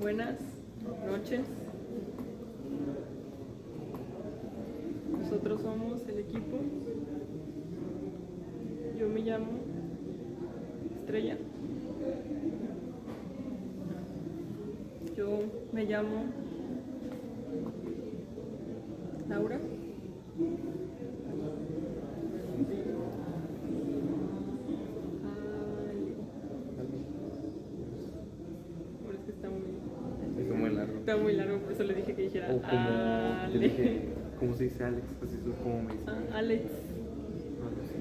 Buenas noches. Nosotros somos el equipo. Yo me llamo Estrella. Yo me llamo Laura. Está muy largo, por eso le dije que dijera o como Ale. te dije, ¿cómo se dice Alex? Así es como me dice. Alex. Sí,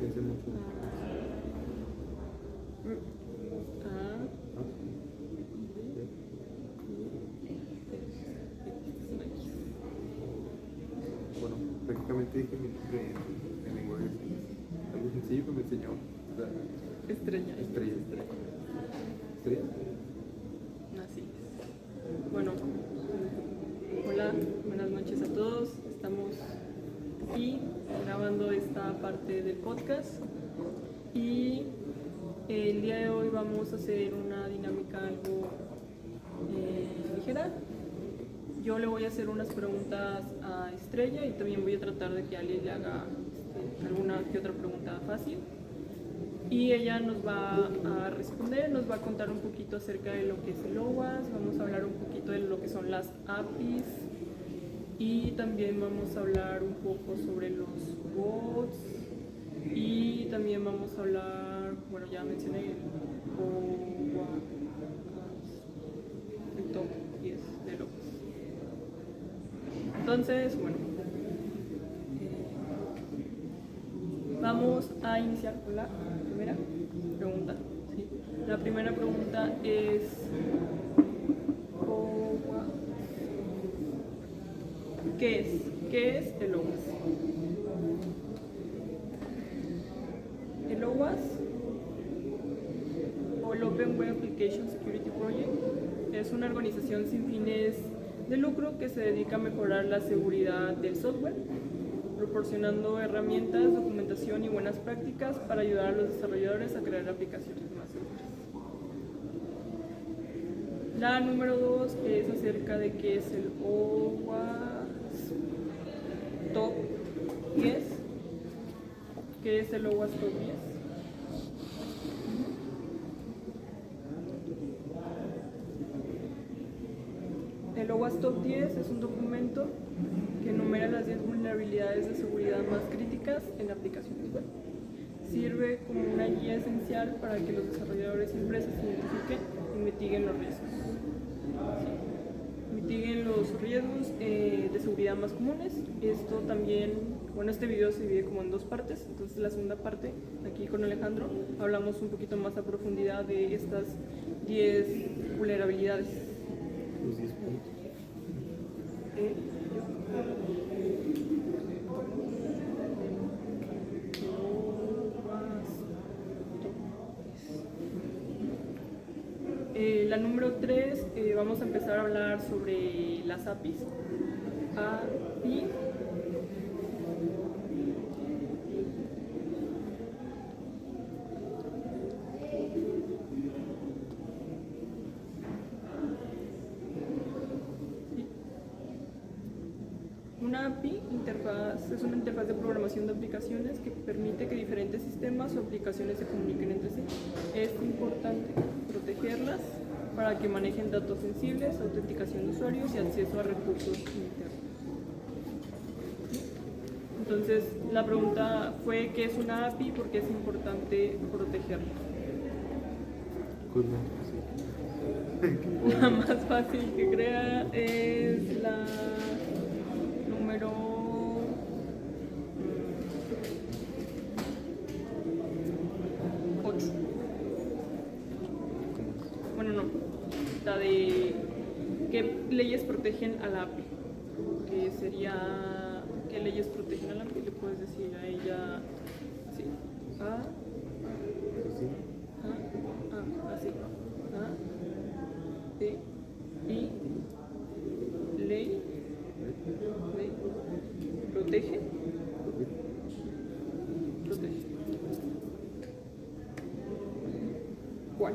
dice mucho. Bueno, prácticamente dije mi nombre en lenguaje de señas. Algo sencillo que me enseñó. O sea, Estrella. Estrella. Así es. Bueno, hola, buenas noches a todos. Estamos aquí grabando esta parte del podcast y el día de hoy vamos a hacer una dinámica algo ligera. Yo le voy a hacer unas preguntas a Estrella y también voy a tratar de que Ali le haga alguna que otra pregunta fácil. Y ella nos va a responder, nos va a contar un poquito acerca de lo que es el OWASP, vamos a hablar un poquito de lo que son las APIs y también vamos a hablar un poco sobre los bots y también vamos a hablar, bueno, ya mencioné el OWASP, el top 10 del OWASP. Entonces, bueno, vamos a iniciar con la primera pregunta. ¿Sí? La primera pregunta es ¿qué es el OWASP? El OWASP o el Open Web Application Security Project es una organización sin fines de lucro que se dedica a mejorar la seguridad del software, proporcionando herramientas, documentación y buenas prácticas para ayudar a los desarrolladores a crear aplicaciones más seguras. La número 2 es acerca de qué es el OWASP Top 10. ¿Qué es el OWASP Top 10? El OWASP Top 10 es un documento que enumera las 10 vulnerabilidades de seguridad más críticas en aplicaciones web. Sirve como una guía esencial para que los desarrolladores y empresas identifiquen y mitiguen los riesgos. Sí. Mitiguen los riesgos de seguridad más comunes. Esto también, bueno, este video se divide como en dos partes. Entonces la segunda parte, aquí con Alejandro, hablamos un poquito más a profundidad de estas 10 vulnerabilidades. Los 10 puntos. La número 3, vamos a empezar a hablar sobre las APIs. API. Una API es una interfaz de programación de aplicaciones que permite que diferentes sistemas o aplicaciones se comuniquen entre sí. Es importante protegerlas para que manejen datos sensibles, autenticación de usuarios y acceso a recursos internos. Entonces, la pregunta fue ¿qué es una API y por qué es importante protegerla? La más fácil que crea es la número 8. Bueno, no. La de qué leyes protegen a la API. Que sería qué leyes protegen a la API. Le puedes decir a ella así. Así. I, ley, protege. ¿Cuál?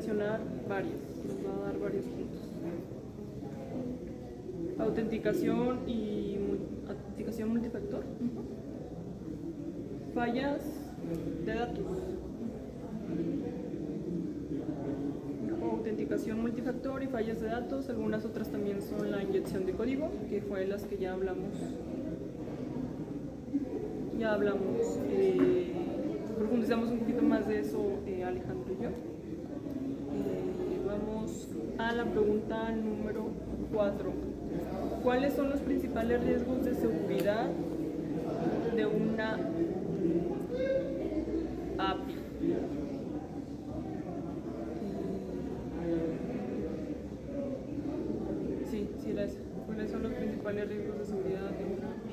mencionar varias, nos va a dar varios puntos. Autenticación multifactor. Fallas de datos. Autenticación multifactor y fallas de datos. Algunas otras también son la inyección de código, que fue las que ya hablamos. Profundizamos un poquito más de eso Alejandro y yo. Vamos a la pregunta número 4. ¿Cuáles son los principales riesgos de seguridad de una API? Sí, ¿cuáles son los principales riesgos de seguridad de una API?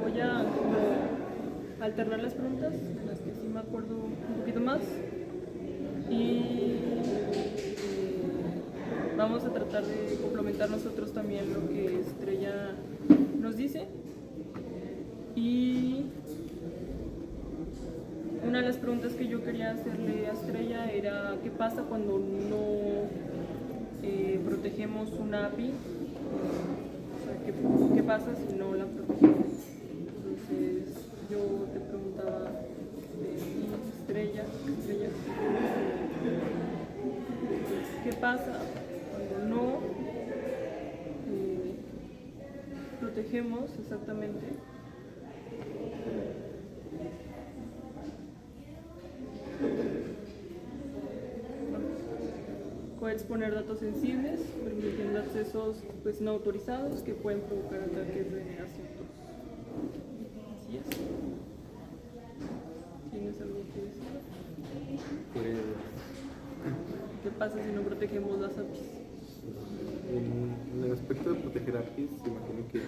Voy a alternar las preguntas, en las que sí me acuerdo un poquito más, y vamos a tratar de complementar nosotros también lo que Estrella nos dice. Y una de las preguntas que yo quería hacerle a Estrella era ¿qué pasa cuando no protegemos una API? O sea, ¿qué pasa si no la protegemos? Entonces yo te preguntaba, Estrella, ¿qué pasa cuando no protegemos exactamente? Puede exponer datos sensibles, permitiendo accesos no autorizados que pueden provocar ataques de asuntos. Así es. ¿Tienes algo que decir? Pues, ¿Qué pasa si no protegemos las APIs? en el aspecto de proteger APIs, imagino que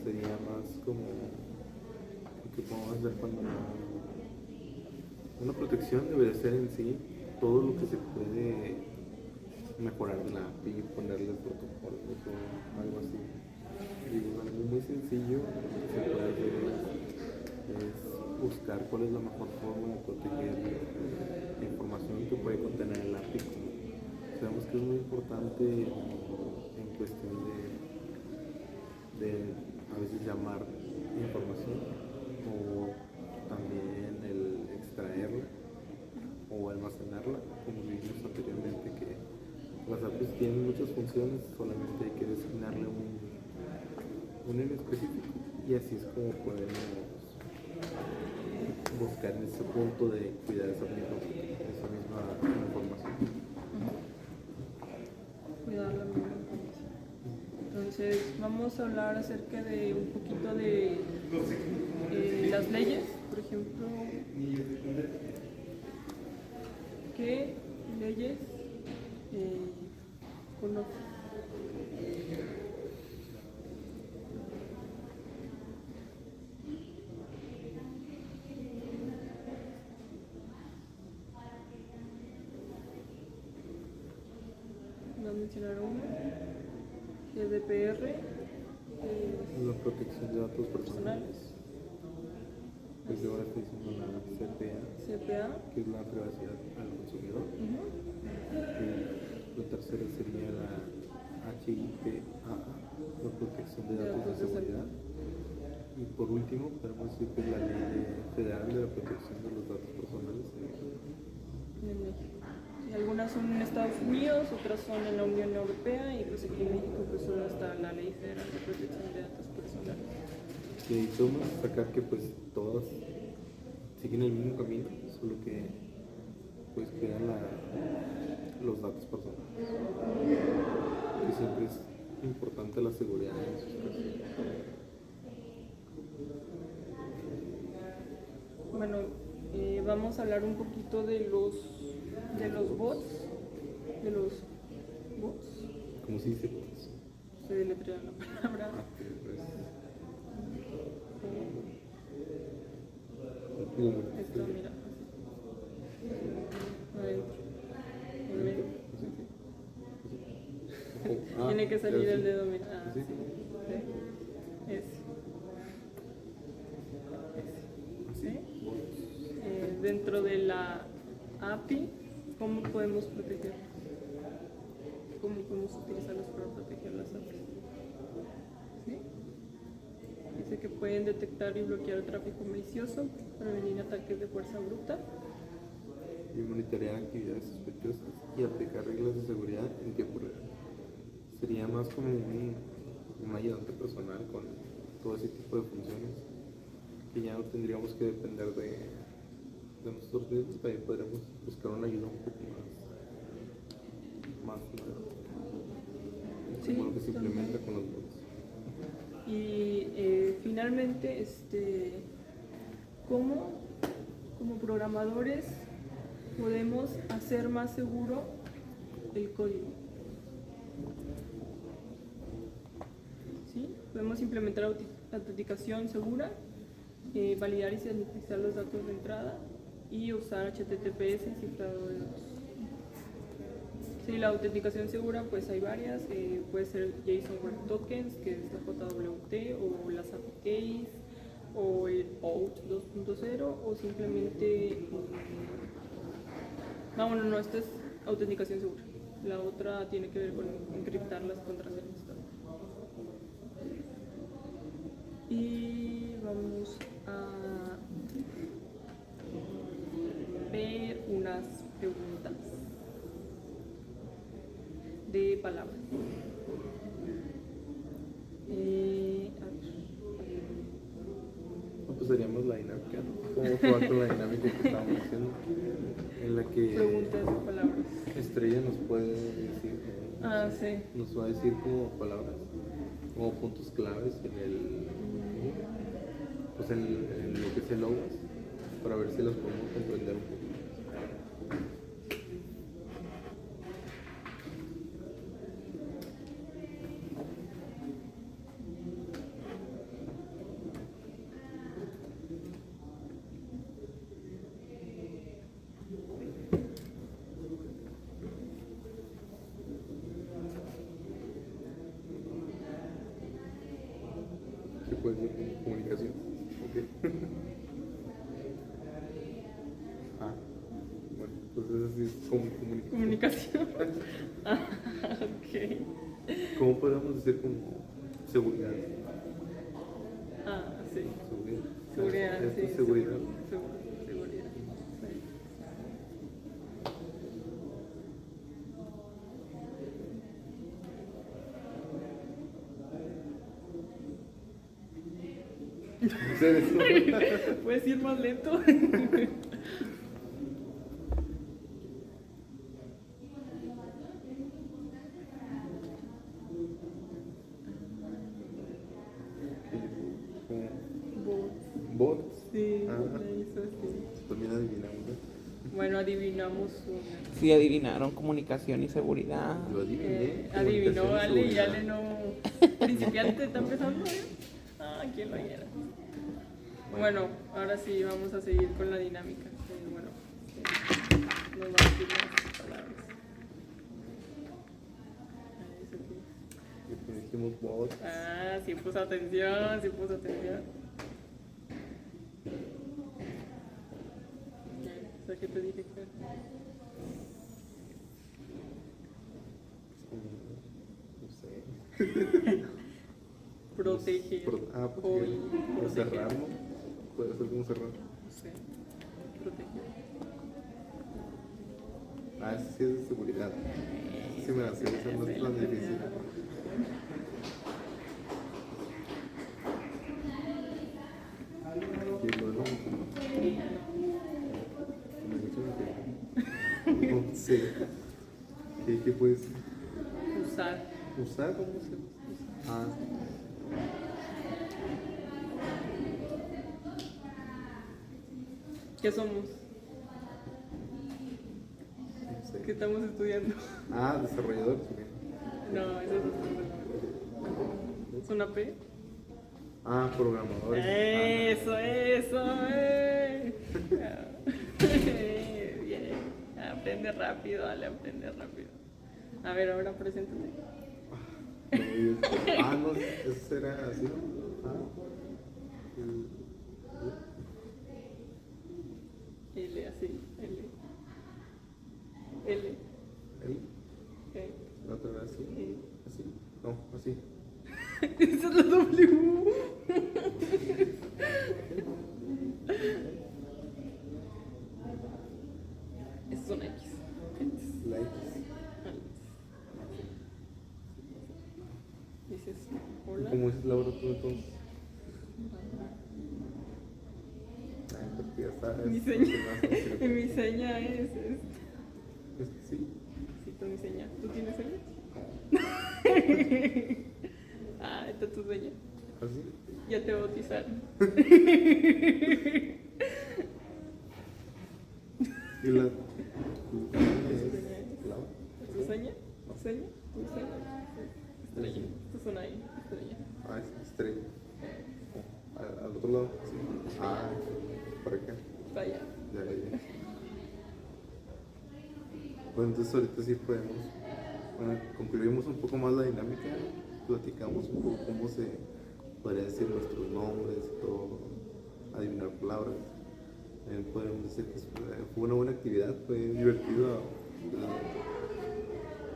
sería más como lo que podemos ver cuando una protección debe ser en sí todo lo que se puede mejorar de la API, ponerle protocolos o algo así. Digo, algo muy sencillo que se puede hacer es buscar cuál es la mejor forma de proteger la información que puede contener el API. Sabemos que es muy importante en cuestión de a veces llamar información o también el extraerla o almacenarla, como vimos anteriormente, que las APIs tienen muchas funciones, solamente hay que designarle un en específico, y así es como podemos buscar ese punto de cuidar esa misma información. Cuidar la misma información. Entonces vamos a hablar acerca de un poquito de las leyes, por ejemplo, ¿qué leyes conoces? Voy a mencionar uno, GDPR, La protección de datos personales. personales, Pues ahora estoy diciendo la CPA, que es la privacidad al consumidor. Y la tercera sería la HIPAA, la protección de datos de seguridad. Y por último, podemos decir que es la Ley Federal de la Protección de los Datos Personales en México. en México. Y algunas son en Estados Unidos, otras son en la Unión Europea, y pues aquí en México pues solo está la Ley Federal de Protección de Datos Personales. Y podemos sacar que pues todas siguen el mismo camino, solo que pues cuidan los datos personales. Que siempre es importante la seguridad en esos casos. Bueno, vamos a hablar un poquito de los bots. De los bots. ¿Cómo se dice? Se deletrea la palabra. Esto, mira. Adentro. En medio. Tiene que salir el dedo, mira. Ah, sí. Ese. ¿Sí? Dentro de la API, ¿cómo podemos protegerlos? ¿Cómo podemos utilizarlos para proteger las API? ¿Sí? Dice que pueden detectar y bloquear el tráfico malicioso, prevenir ataques de fuerza bruta y monitorear actividades sospechosas y aplicar reglas de seguridad en tiempo real. Sería más como un ayudante personal con todo ese tipo de funciones, que ya no tendríamos que depender de nosotros mismos, también podríamos buscar una ayuda un poco más sí, como lo que se implementa con los bots. Y finalmente, ¿cómo como programadores podemos hacer más seguro el código? ¿Sí? Podemos implementar autenticación segura, validar y sanitizar los datos de entrada y usar HTTPS y cifrado de datos. Sí, la autenticación segura, pues hay varias, puede ser JSON Web Tokens, que es la JWT, o las APIs, o el OAuth 2.0, o simplemente... no, esta es autenticación segura. La otra tiene que ver con encriptar las contraseñas también. Y vamos a ver unas preguntas de palabras. A ver. Pues la dinámica, ¿no? ¿Cómo se va con la dinámica que estábamos haciendo? En la que Preguntas de palabras. Estrella nos puede decir, Sí. nos va a decir como palabras, como puntos claves en lo que es el logos, para ver si las podemos comprender un poco. ¿Qué puede ser comunicación? Okay. Bueno, entonces así es como Comunicación. Ok. ¿Cómo podemos decir como seguridad? Sí. Seguridad. Seguridad, sí. Seguridad. Seguridad. Sí. ¿Puedes ir más lento? ¿Bots? Sí, eso sí. También adivinamos. Bueno, adivinamos una. Sí, adivinaron comunicación y seguridad. Lo adiviné. Adivinó Ale y Ale no. Principiante está empezando. ¿Quién lo oyera? Bueno, ahora sí vamos a seguir con la dinámica. Bueno, nos va a decir las palabras. Dijimos bots. Sí puso atención, ¿Qué te dije que? No sé. Proteger. Pues cerrar, ¿no? Puede ser como cerrar. Sí. Proteger. Ese sí es de seguridad. Sí me la sé, esa no es tan difícil. Y luego, No sé. ¿Qué puede ser? Usar. ¿Usar? ¿Cómo se usa? Ah, ¿Qué somos? no sé. ¿Qué estamos estudiando? Ah, desarrollador. Ok. No, eso es otro. ¿Es una P? Ah, programadores. Eso, Bien. Aprende rápido, dale, aprende rápido. A ver, ahora preséntate. No, eso será así, ¿no? Ah, L, así, L. L. él, E. la otra vez así, E. así, no, así. Esa es la W. Esa es una X. La X. Dices, hola. ¿Cómo es Laura tú entonces? Ay, porque ya sabes. Mi seña. Mi seña es esta. Sí. Sí, tu mi seña. ¿Tú tienes seña? Ah, esta es tu seña. ¿Así? Ya te bautizaron. Y la. ¿Tu seña? ¿Tu seña? ¿Tu seña? Estrella. Esto es una I. Estrella. Ah, es estrella. Al otro lado. Sí. Ah, por acá. Vaya. Ya. Bueno, entonces ahorita sí podemos. Bueno, concluimos un poco más la dinámica. Platicamos un poco cómo se podría decir nuestros nombres y todo. Adivinar palabras. Podemos decir que fue una buena actividad, fue divertido.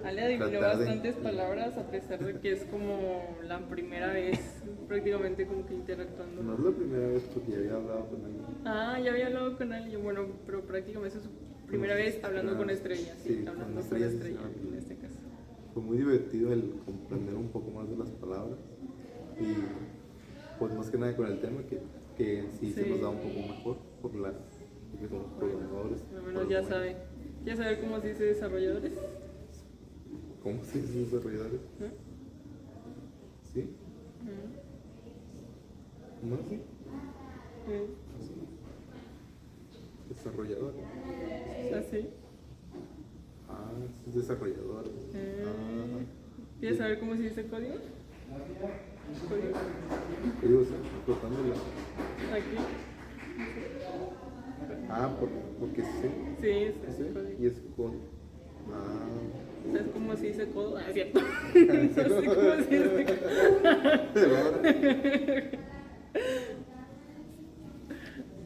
Ale adivinó Tratar de- bastantes palabras a pesar de que es como la primera vez prácticamente como que interactuando. No es la primera vez porque ya había hablado con alguien. Ah, ya había hablado con alguien, bueno, pero prácticamente es su primera vez hablando con Estrella, sí, Sí, hablando con con Estrella, Estrella sí, en este caso. Fue muy divertido el comprender un poco más de las palabras y pues más que nada con el tema que en sí se Sí. nos da un poco mejor porque somos programadores. Al menos ya sabe. ¿Quieres saber cómo se dice desarrolladores? ¿Cómo se dice desarrolladores? ¿No? ¿Sí? ¿No? ¿Sí? Así. Desarrollador. ¿Así? Ah, es desarrollador. Ah, ¿Quieres saber cómo se dice código? Código. digo, explotándola. Aquí. Ah, porque sí. Sí, ese es ¿Sí? código. Y es con. Ah. ¿Sabes cómo se dice codo? Ah, es cierto. No sé cómo se dice codo.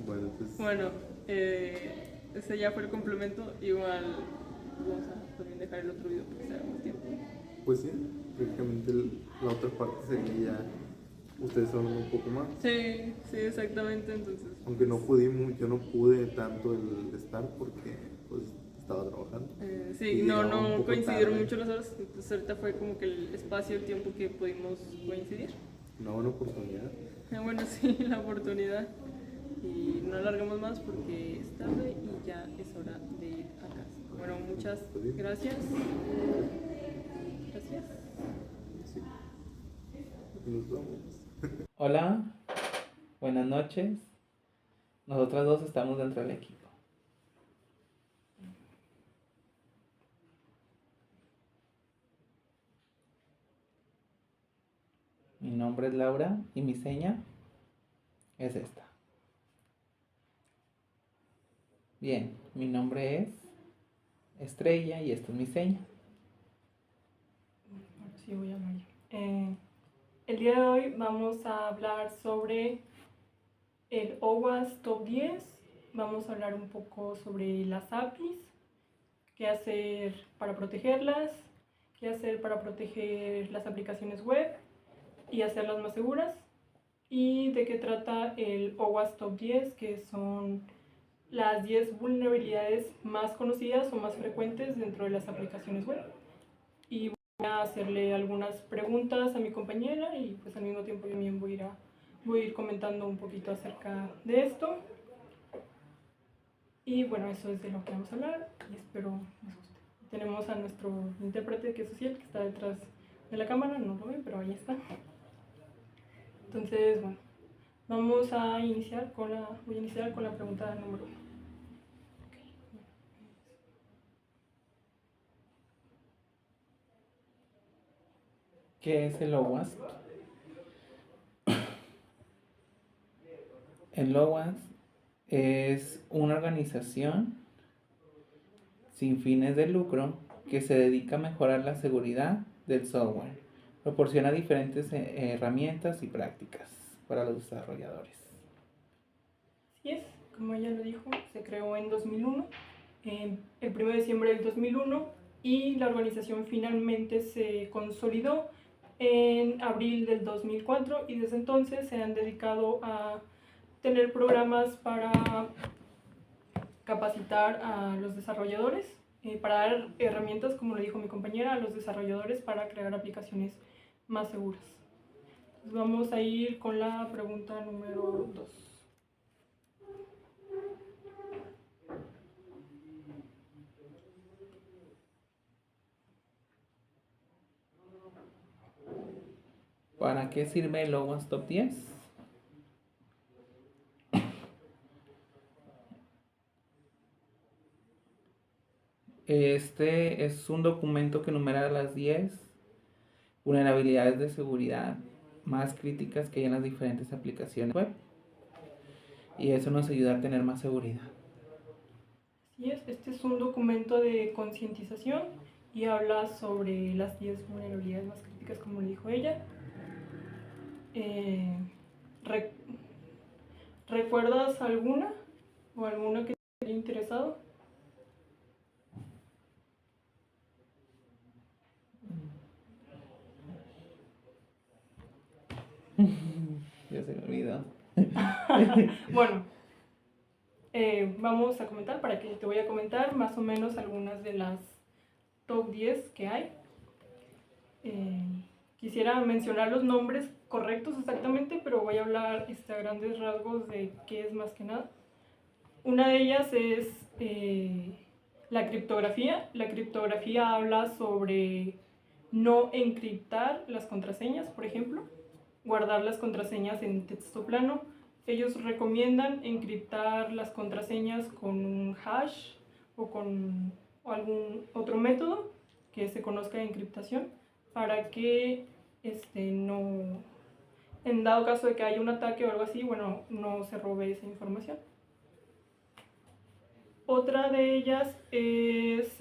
Bueno, entonces. Bueno, ese ya fue el complemento. Igual vamos a también dejar el otro video porque se da más tiempo. Pues sí, prácticamente la otra parte sería ya ustedes hablan un poco más. Sí, sí, exactamente. Entonces, Aunque no pudimos, yo no pude tanto el estar porque pues estaba trabajando. sí, Y no, llegaba un no poco coincidieron tarde. mucho las horas. Entonces, ahorita fue como que el espacio, el tiempo que pudimos coincidir. Una buena oportunidad. Bueno, sí, la oportunidad. Y no alargamos más porque es tarde y ya es hora de ir a casa. Bueno, muchas gracias. Gracias. Sí. Nos vamos. Hola, buenas noches. Nosotras dos estamos dentro del equipo. Mi nombre es Laura y mi seña es esta. Bien, mi nombre es Estrella y esta es mi seña. Ahora sí voy a hablar yo. El día de hoy vamos a hablar sobre el OWASP Top 10. Vamos a hablar un poco sobre las APIs, qué hacer para protegerlas, qué hacer para proteger las aplicaciones web y hacerlas más seguras, y de qué trata el OWASP Top 10, que son las 10 vulnerabilidades más conocidas o más frecuentes dentro de las aplicaciones web. Y voy a hacerle algunas preguntas a mi compañera y pues al mismo tiempo yo también voy a ir comentando un poquito acerca de esto. Y bueno, eso es de lo que vamos a hablar y espero les guste. Tenemos a nuestro intérprete que es Social, que está detrás de la cámara, no lo ven, pero ahí está. Entonces, bueno, voy a iniciar con la pregunta número 1. ¿Qué es el OWASP? El OWASP es una organización sin fines de lucro que se dedica a mejorar la seguridad del software. Proporciona diferentes herramientas y prácticas para los desarrolladores. Así es, como ella lo dijo, se creó en 2001, el 1 de diciembre del 2001, y la organización finalmente se consolidó en abril del 2004 y desde entonces se han dedicado a tener programas para capacitar a los desarrolladores, para dar herramientas, como le dijo mi compañera, a los desarrolladores para crear aplicaciones más seguras. Entonces vamos a ir con la pregunta número 2. ¿Para qué sirve el OWASP Top 10? Este es un documento que enumera las 10 vulnerabilidades de seguridad más críticas que hay en las diferentes aplicaciones web. Y eso nos ayuda a tener más seguridad. Así es, este es un documento de concientización y habla sobre las 10 vulnerabilidades más críticas, como le dijo ella. ¿Recuerdas alguna o alguna que te haya interesado? Ya se me olvidó. Bueno, vamos a comentar, para que te voy a comentar más o menos algunas de las top 10 que hay. Quisiera mencionar los nombres correctos exactamente, pero voy a hablar a grandes rasgos de qué es más que nada. Una de ellas es la criptografía. La criptografía habla sobre no encriptar las contraseñas, por ejemplo, guardar las contraseñas en texto plano. Ellos recomiendan encriptar las contraseñas con un hash o con algún otro método que se conozca de encriptación para que no, en dado caso de que haya un ataque o algo así, bueno, no se robe esa información. Otra de ellas es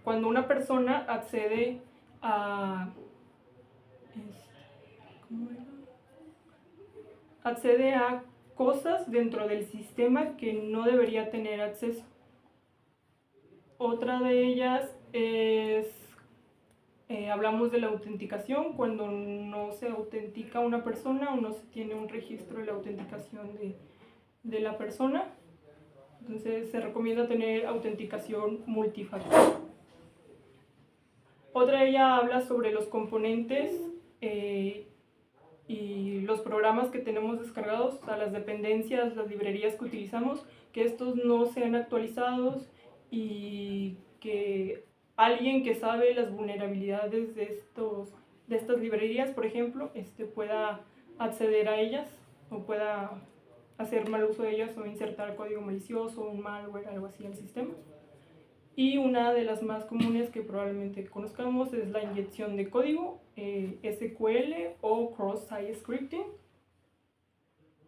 cuando una persona accede a cosas dentro del sistema que no debería tener acceso. Otra de ellas es, hablamos de la autenticación, cuando no se autentica una persona o no se tiene un registro de la autenticación de la persona. Entonces se recomienda tener autenticación multifactor. Otra de ellas habla sobre los componentes y los programas que tenemos descargados, o sea, las dependencias, las librerías que utilizamos, que estos no sean actualizados y que alguien que sabe las vulnerabilidades de estas librerías, por ejemplo, pueda acceder a ellas o pueda hacer mal uso de ellas o insertar código malicioso, un malware, algo así al sistema. Y una de las más comunes que probablemente conozcamos es la inyección de código, SQL o cross-site scripting.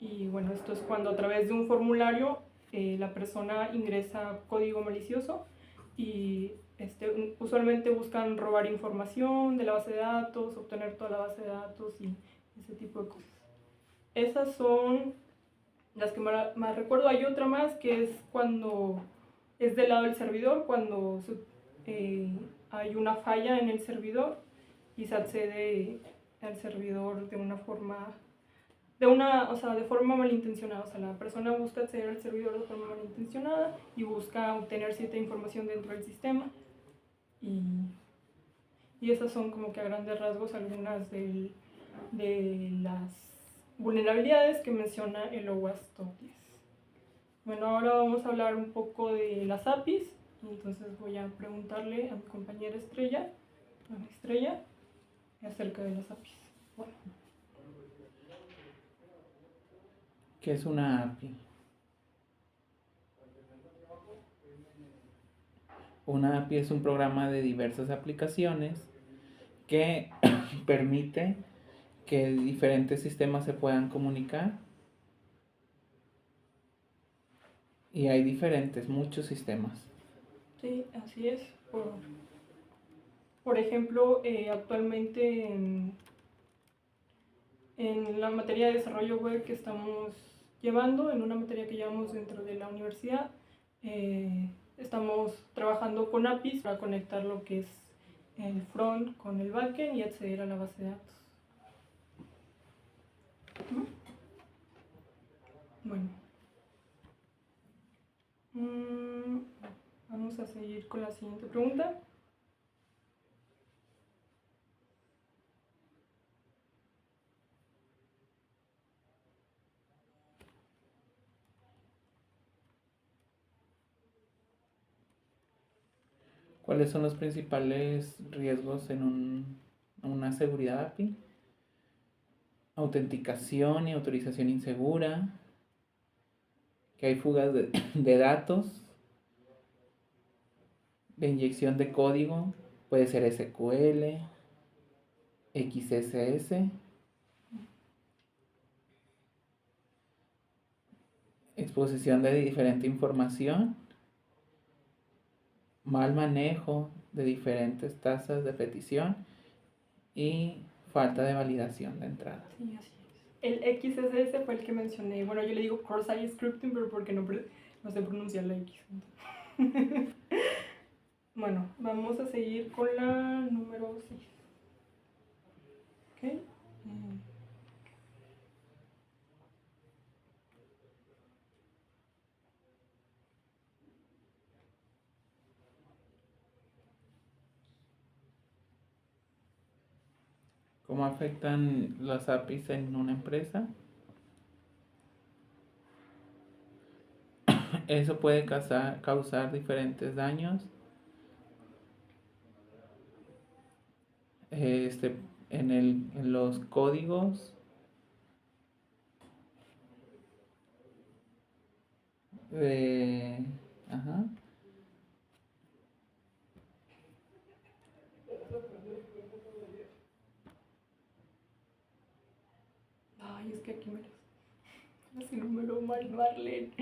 Y bueno, esto es cuando a través de un formulario la persona ingresa código malicioso y usualmente buscan robar información de la base de datos, obtener toda la base de datos y ese tipo de cosas. Esas son las que más recuerdo. Hay otra más que es cuando es del lado del servidor, cuando hay una falla en el servidor y se accede al servidor de una forma de forma malintencionada. O sea, la persona busca acceder al servidor de forma malintencionada y busca obtener cierta información dentro del sistema. Y esas son como que a grandes rasgos algunas de vulnerabilidades que menciona el OWASP Top 10. Bueno, ahora vamos a hablar un poco de las APIs. Entonces voy a preguntarle a mi compañera Estrella, acerca de las APIs. Bueno. ¿Qué es una API? Una API es un programa de diversas aplicaciones que permite que diferentes sistemas se puedan comunicar. Y hay muchos sistemas. Sí, así es. Por ejemplo, actualmente en la materia de desarrollo web que estamos llevando, en una materia que llevamos dentro de la universidad, estamos trabajando con APIs para conectar lo que es el front con el backend y acceder a la base de datos. Bueno. Vamos a seguir con la siguiente pregunta. ¿Cuáles son los principales riesgos en una seguridad API? Autenticación y autorización insegura, que hay fugas de datos, de inyección de código, puede ser SQL, XSS, exposición de diferente información, mal manejo de diferentes tasas de petición y falta de validación de entrada. Sí, así es. El XSS fue el que mencioné. Bueno, yo le digo cross-site scripting, pero porque no sé pronunciar la X. Bueno, vamos a seguir con la número 6. ¿Ok? ¿Cómo afectan las APIs en una empresa? Eso puede causar diferentes daños. En los códigos ajá. Ay, es que aquí me las número mal, Marlene.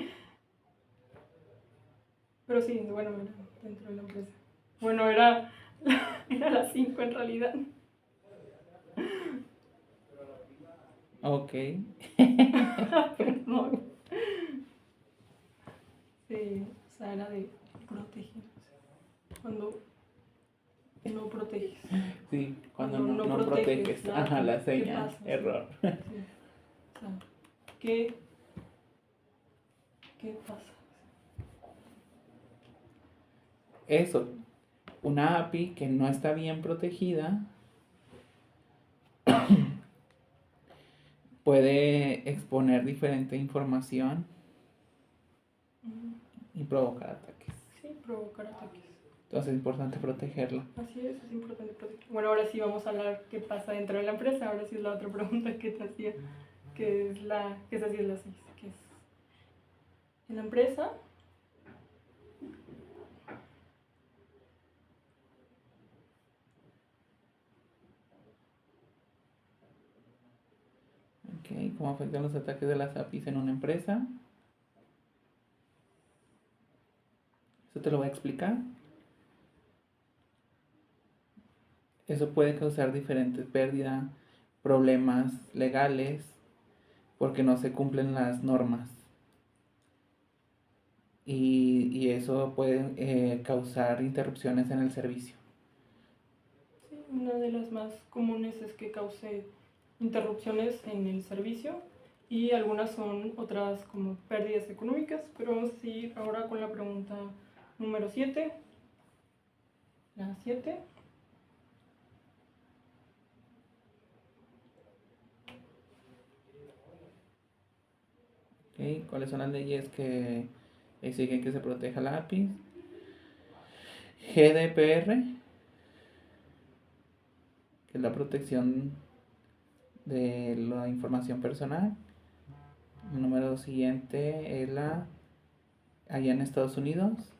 Pero sí, bueno, era dentro de la empresa. Bueno, era las 5 en realidad. Ok. Perdón. Sí, o sea, era de proteger. Cuando no proteges. Sí, cuando Cuando no proteges. nada, Ajá, la ¿qué señal, pasa? error. Sí. O sea, ¿qué pasa? Eso, una API que no está bien protegida puede exponer diferente información y provocar ataques. Sí, provocar ataques. Entonces es importante protegerla. Así es importante proteger. Bueno, ahora sí vamos a hablar qué pasa dentro de la empresa. Ahora sí es la otra pregunta que te hacía, que esa sí es la 6, que es en la empresa. Okay. ¿Cómo afectan los ataques de las APIs en una empresa? Eso te lo voy a explicar. Eso puede causar diferentes pérdidas, problemas legales, porque no se cumplen las normas. Y eso puede causar interrupciones en el servicio. Sí, una de las más comunes es que cause interrupciones en el servicio y algunas son otras como pérdidas económicas, pero vamos a seguir ahora con la pregunta número 7. La 7. ¿Ok? ¿Cuáles son las leyes que exigen que se proteja la API? GDPR, que es la protección de la información personal. El número siguiente es allá en Estados Unidos,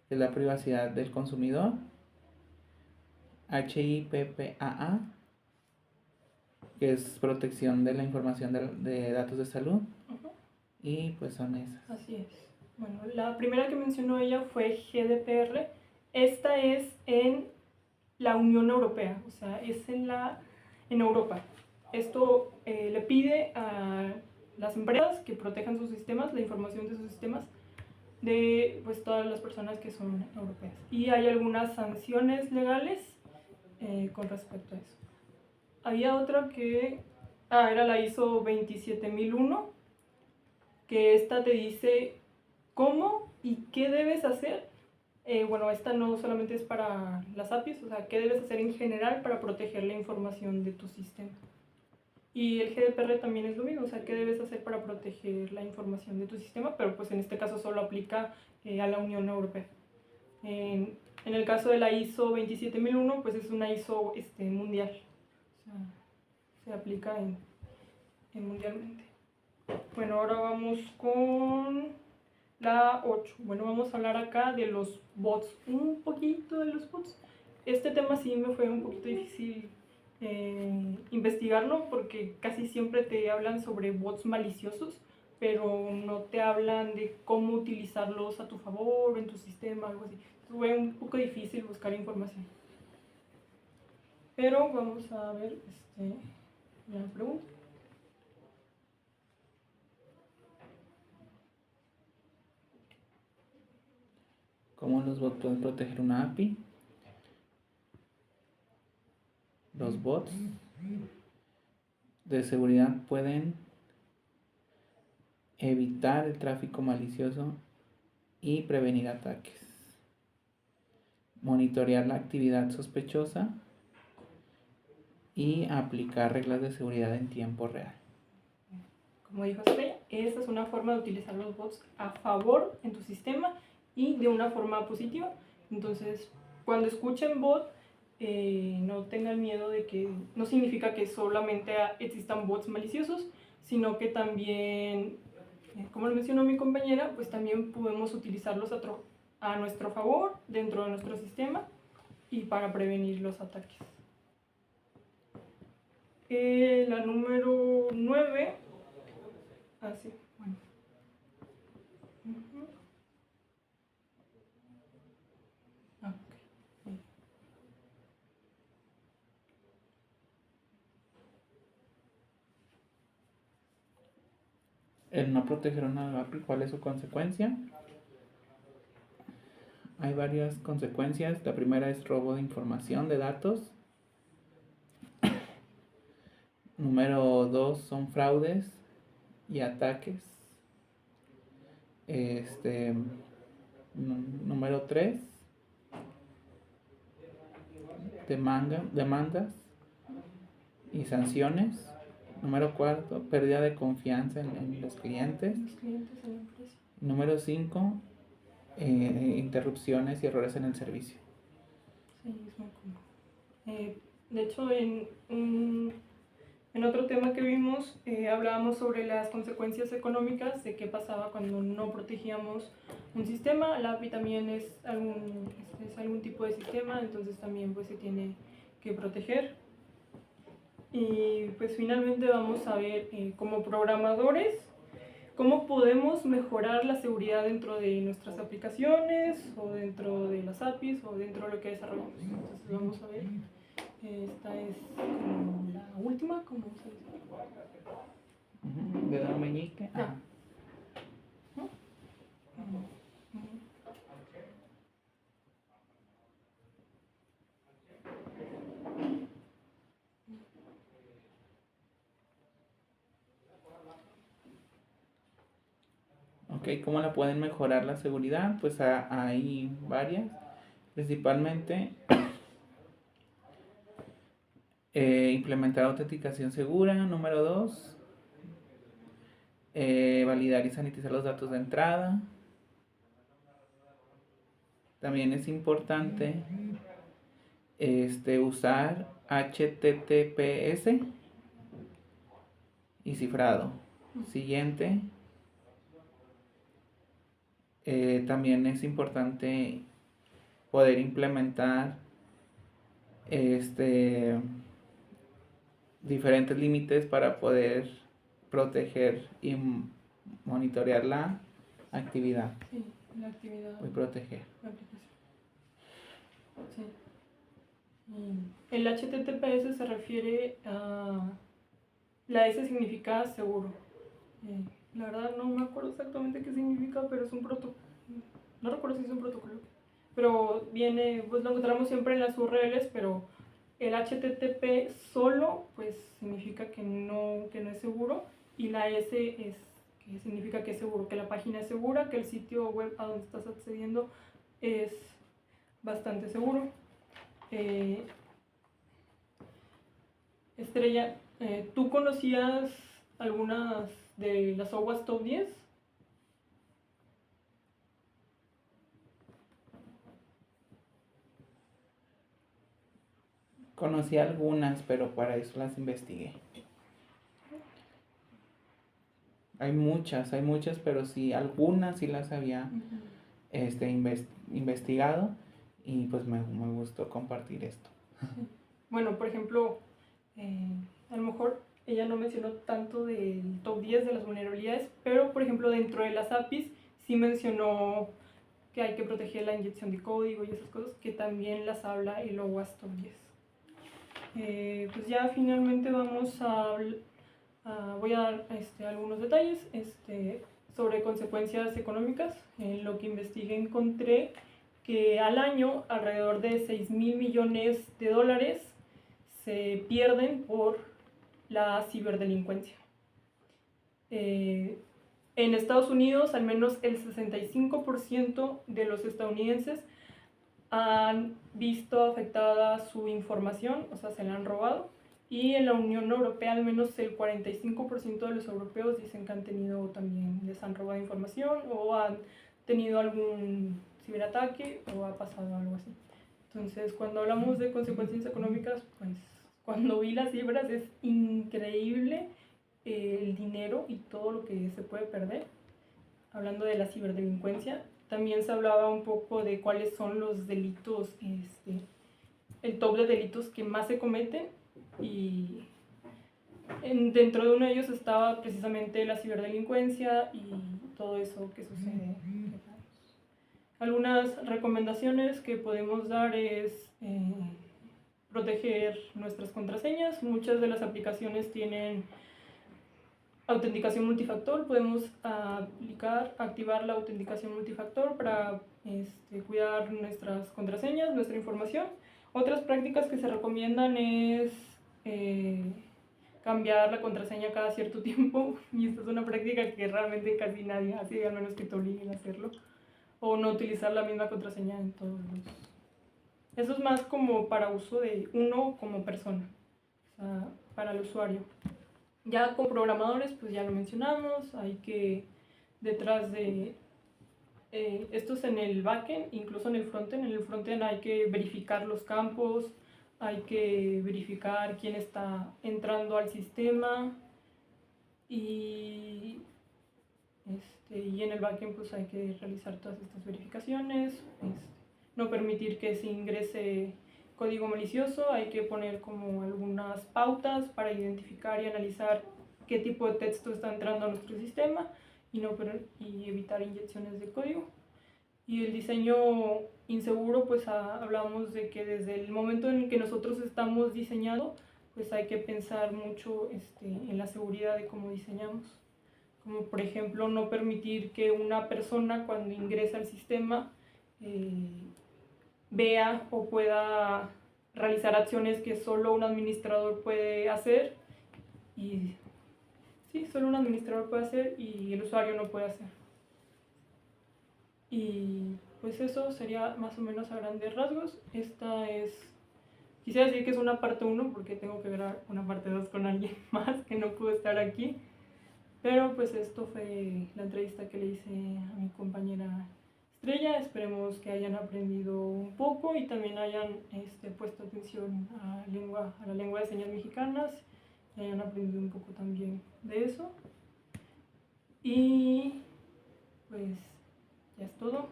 que es la privacidad del consumidor. HIPAA, que es protección de la información de datos de salud. Ujú. Y pues son esas. Así es. Bueno, la primera que mencionó ella fue GDPR. Esta es en la Unión Europea, o sea, es en Europa. Esto le pide a las empresas que protejan sus sistemas, la información de sus sistemas, de pues todas las personas que son europeas. Y hay algunas sanciones legales con respecto a eso. Había otra que era la ISO 27001, que esta te dice cómo y qué debes hacer. Bueno, esta no solamente es para las APIs, o sea, qué debes hacer en general para proteger la información de tu sistema. Y el GDPR también es lo mismo, o sea, qué debes hacer para proteger la información de tu sistema, pero pues en este caso solo aplica a la Unión Europea. En el caso de la ISO 27001, pues es una ISO mundial, o sea, se aplica mundialmente. Bueno, ahora vamos con la 8. Bueno, vamos a hablar acá de los bots, un poquito de los bots. Este tema sí me fue un poquito difícil investigarlo porque casi siempre te hablan sobre bots maliciosos, pero no te hablan de cómo utilizarlos a tu favor, en tu sistema, algo así. Fue un poco difícil buscar información. Pero vamos a ver la pregunta. ¿Cómo los bots pueden proteger una API? Los bots de seguridad pueden evitar el tráfico malicioso y prevenir ataques, monitorear la actividad sospechosa y aplicar reglas de seguridad en tiempo real. Como dijo Estrella, esa es una forma de utilizar los bots a favor en tu sistema y de una forma positiva. Entonces, cuando escuchen bot, no tengan miedo de que no significa que solamente existan bots maliciosos, sino que también, como lo mencionó mi compañera, pues también podemos utilizarlos a nuestro favor dentro de nuestro sistema y para prevenir los ataques. La número 9. Sí, bueno. Okay. El no proteger una API, ¿cuál es su consecuencia? Hay varias consecuencias. La primera es robo de información de datos. Número 2 son fraudes y ataques. Número 3, demandas y sanciones. Número 4, pérdida de confianza en los clientes. Número 5, interrupciones y errores en el servicio. Sí, es muy común. De hecho, en otro tema que vimos, hablábamos sobre las consecuencias económicas de qué pasaba cuando no protegíamos un sistema. La API también es algún tipo de sistema, entonces también pues se tiene que proteger. Y pues finalmente vamos a ver como programadores cómo podemos mejorar la seguridad dentro de nuestras aplicaciones o dentro de las APIs o dentro de lo que desarrollamos. Entonces vamos a ver. Esta es como la última, ¿cómo se dice? ¿De la meñique? Ok, ¿cómo la pueden mejorar la seguridad? Pues hay varias. Principalmente implementar autenticación segura. Número 2, validar y sanitizar los datos de entrada. También es importante usar HTTPS y cifrado. Siguiente. También es importante poder implementar diferentes límites para poder proteger y monitorear la actividad. Sí, la actividad. Y proteger. La aplicación. Sí. Y el HTTPS se refiere a... La S significa seguro. La verdad no me acuerdo exactamente qué significa, pero es un protocolo. No recuerdo si es un protocolo. Pero viene, pues lo encontramos siempre en las URLs, pero el HTTP solo, pues significa que no es seguro. Y la S es que significa que es seguro, que la página es segura, que el sitio web a donde estás accediendo es bastante seguro. Estrella, ¿tú conocías algunas de las OWASP Top 10? Conocí algunas, pero para eso las investigué. Hay muchas, pero sí, algunas sí las había investigado y pues me gustó compartir esto. Sí. Bueno, por ejemplo, a lo mejor ella no mencionó tanto del top 10 de las vulnerabilidades, pero por ejemplo dentro de las APIs sí mencionó que hay que proteger la inyección de código y esas cosas, que también las habla el OWASP Top 10. Pues ya finalmente voy a dar algunos detalles sobre consecuencias económicas. En lo que investigué encontré que al año alrededor de $6,000 millones se pierden por la ciberdelincuencia. En Estados Unidos, al menos el 65% de los estadounidenses han visto afectada su información, o sea, se la han robado. Y en la Unión Europea, al menos el 45% de los europeos dicen que han tenido también, les han robado información o han tenido algún ciberataque o ha pasado algo así. Entonces, cuando hablamos de consecuencias económicas, pues cuando vi las cifras es increíble el dinero y todo lo que se puede perder. Hablando de la ciberdelincuencia, también se hablaba un poco de cuáles son los delitos, el top de delitos que más se cometen, y dentro de uno de ellos estaba precisamente la ciberdelincuencia y todo eso que sucede. Algunas recomendaciones que podemos dar es proteger nuestras contraseñas. Muchas de las aplicaciones tienen autenticación multifactor. Podemos activar la autenticación multifactor para cuidar nuestras contraseñas, nuestra información. Otras prácticas que se recomiendan es cambiar la contraseña cada cierto tiempo, y esta es una práctica que realmente casi nadie hace, al menos que te obliguen a hacerlo, o no utilizar la misma contraseña en todos los... Eso es más como para uso de uno como persona, o sea, para el usuario. Ya con programadores, pues ya lo mencionamos, hay que detrás de... esto es en el backend, incluso en el frontend hay que verificar los campos, hay que verificar quién está entrando al sistema, y en el backend pues hay que realizar todas estas verificaciones, no permitir que se ingrese código malicioso, hay que poner como algunas pautas para identificar y analizar qué tipo de texto está entrando a nuestro sistema y evitar inyecciones de código. Y el diseño inseguro, pues hablamos de que desde el momento en el que nosotros estamos diseñando, pues hay que pensar mucho en la seguridad de cómo diseñamos. Como por ejemplo no permitir que una persona cuando ingresa al sistema vea o pueda realizar acciones que solo un administrador puede hacer, y sí, solo un administrador puede hacer y el usuario no puede hacer. Y pues eso sería más o menos a grandes rasgos. Quisiera decir que es una parte 1 porque tengo que grabar una parte 2 con alguien más que no pudo estar aquí, Pero pues esto fue la entrevista que le hice a mi compañera Estrella. Esperemos que hayan aprendido un poco y también hayan puesto atención a la lengua de señas mexicanas y hayan aprendido un poco también de eso. Y pues ya es todo.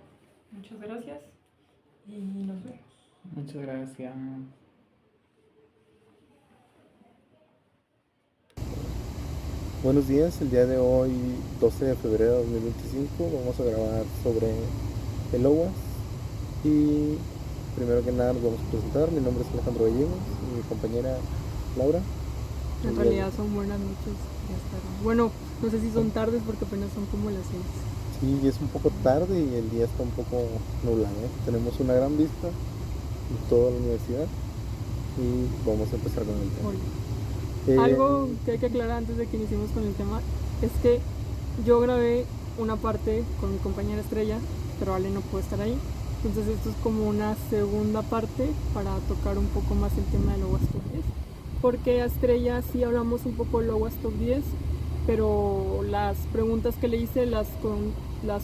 Muchas gracias y nos vemos. Muchas gracias. Buenos días, el día de hoy, 12 de febrero de 2025, vamos a grabar sobre el OWASP y primero que nada nos vamos a presentar. Mi nombre es Alejandro Gallegos y mi compañera Laura. En realidad son buenas noches, ya está. Bueno, no sé si son tardes porque apenas son como las 6. Sí, es un poco tarde y el día está un poco nublado. Tenemos una gran vista de toda la universidad y vamos a empezar con el tema. Algo que hay que aclarar antes de que iniciemos con el tema es que yo grabé una parte con mi compañera Estrella, pero Ale no puede estar ahí. Entonces esto es como una segunda parte para tocar un poco más el tema del OWASP Top 10. Porque a Estrella sí hablamos un poco del OWASP Top 10, pero las preguntas que le hice las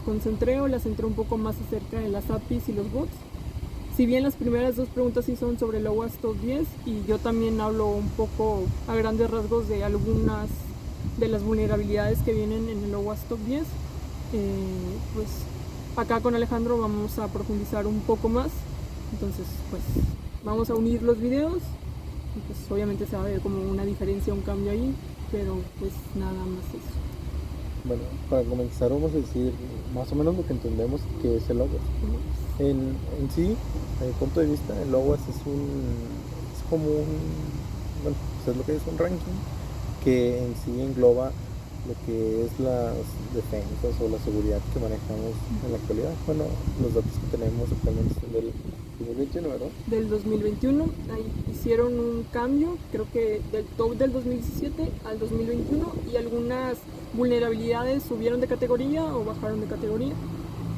concentré o las centré un poco más acerca de las APIs y los bots. Si bien las primeras dos preguntas sí son sobre el OWASP Top 10 y yo también hablo un poco a grandes rasgos de algunas de las vulnerabilidades que vienen en el OWASP Top 10, pues acá con Alejandro vamos a profundizar un poco más. Entonces pues vamos a unir los videos y pues obviamente se va a ver como una diferencia, un cambio ahí, pero pues nada más eso. Bueno, para comenzar vamos a decir más o menos lo que entendemos que es el OWASP. En sí, a mi punto de vista, el OWASP es como bueno, pues es lo que es un ranking que en sí engloba lo que es las defensas o la seguridad que manejamos en la actualidad. Bueno, los datos que tenemos actualmente son del 2021, ¿verdad? Del 2021, ahí hicieron un cambio, creo que del top del 2017 al 2021 y algunas vulnerabilidades subieron de categoría o bajaron de categoría.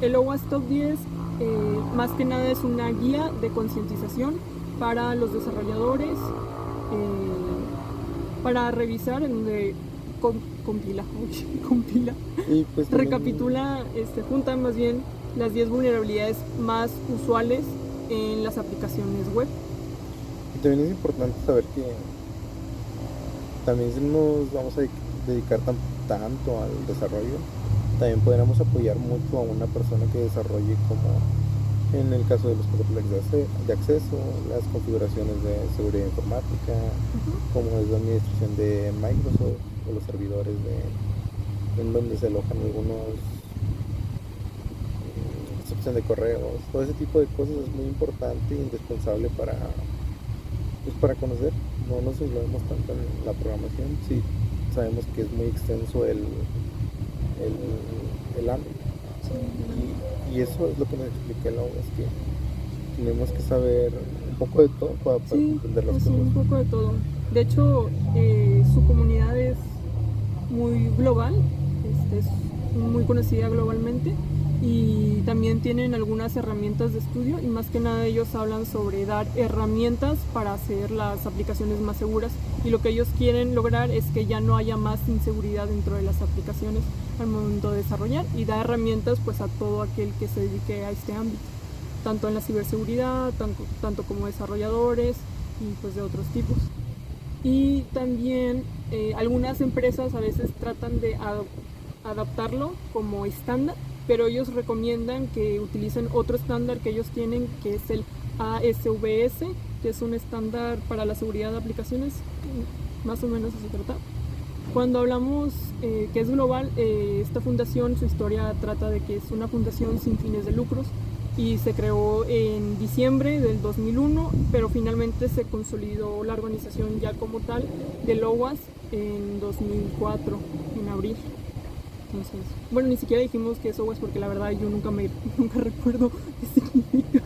El OWASP Top 10 más que nada es una guía de concientización para los desarrolladores, para revisar en donde compila y pues recapitula, junta más bien las 10 vulnerabilidades más usuales en las aplicaciones web. Y también es importante saber que también si nos vamos a dedicar tanto al desarrollo, también podríamos apoyar mucho a una persona que desarrolle, como en el caso de los controles de acceso, las configuraciones de seguridad informática, como es la administración de Microsoft o los servidores en donde se alojan algunos recepción de correos. Todo ese tipo de cosas es muy importante e indispensable para conocer. No nos englobemos tanto en la programación, sí sabemos que es muy extenso el ámbito. Y eso es lo que nos explica el OWASP, que tenemos que saber un poco de todo para entender las cosas. Sí, un poco de todo. De hecho, su comunidad es muy global, es muy conocida globalmente y también tienen algunas herramientas de estudio y más que nada ellos hablan sobre dar herramientas para hacer las aplicaciones más seguras y lo que ellos quieren lograr es que ya no haya más inseguridad dentro de las aplicaciones al momento de desarrollar y dar herramientas pues a todo aquel que se dedique a este ámbito, tanto en la ciberseguridad, tanto como desarrolladores y pues de otros tipos. Y también algunas empresas a veces tratan de adaptarlo como estándar, pero ellos recomiendan que utilicen otro estándar que ellos tienen, que es el ASVS, que es un estándar para la seguridad de aplicaciones, más o menos se trata. Cuando hablamos que es global, esta fundación, su historia trata de que es una fundación sin fines de lucros y se creó en diciembre del 2001, pero finalmente se consolidó la organización ya como tal del OWASP en 2004, en abril. Entonces, bueno, ni siquiera dijimos que es OWASP porque la verdad yo nunca recuerdo qué significa.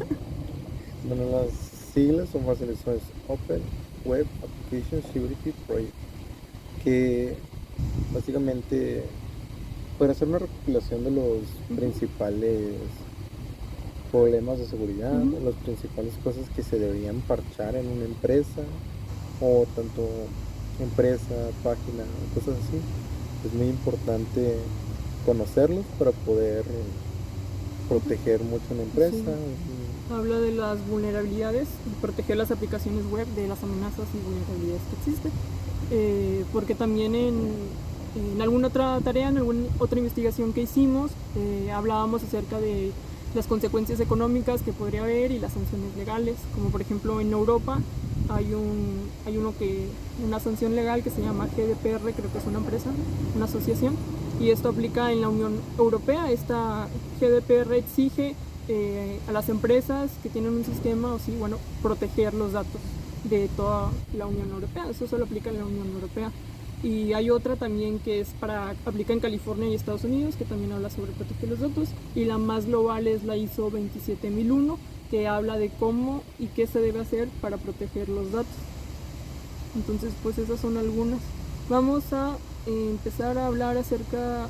Bueno, las siglas son fáciles, son Open Web Application Security Project, que básicamente para hacer una recopilación de los principales problemas de seguridad, las principales cosas que se deberían parchar en una empresa o tanto empresa, página, cosas así, es muy importante conocerlos para poder proteger mucho una empresa. Sí. Habla de las vulnerabilidades y proteger las aplicaciones web de las amenazas y vulnerabilidades que existen. Porque también en alguna otra tarea, en alguna otra investigación que hicimos, hablábamos acerca de las consecuencias económicas que podría haber y las sanciones legales, como por ejemplo en Europa hay una sanción legal que se llama GDPR, creo que es una empresa, una asociación, y esto aplica en la Unión Europea. Esta GDPR exige a las empresas que tienen un sistema, proteger los datos de toda la Unión Europea. Eso solo aplica en la Unión Europea. Y hay otra también que aplica en California y Estados Unidos, que también habla sobre proteger los datos. Y la más global es la ISO 27001, que habla de cómo y qué se debe hacer para proteger los datos. Entonces, pues esas son algunas. Vamos a empezar a hablar acerca,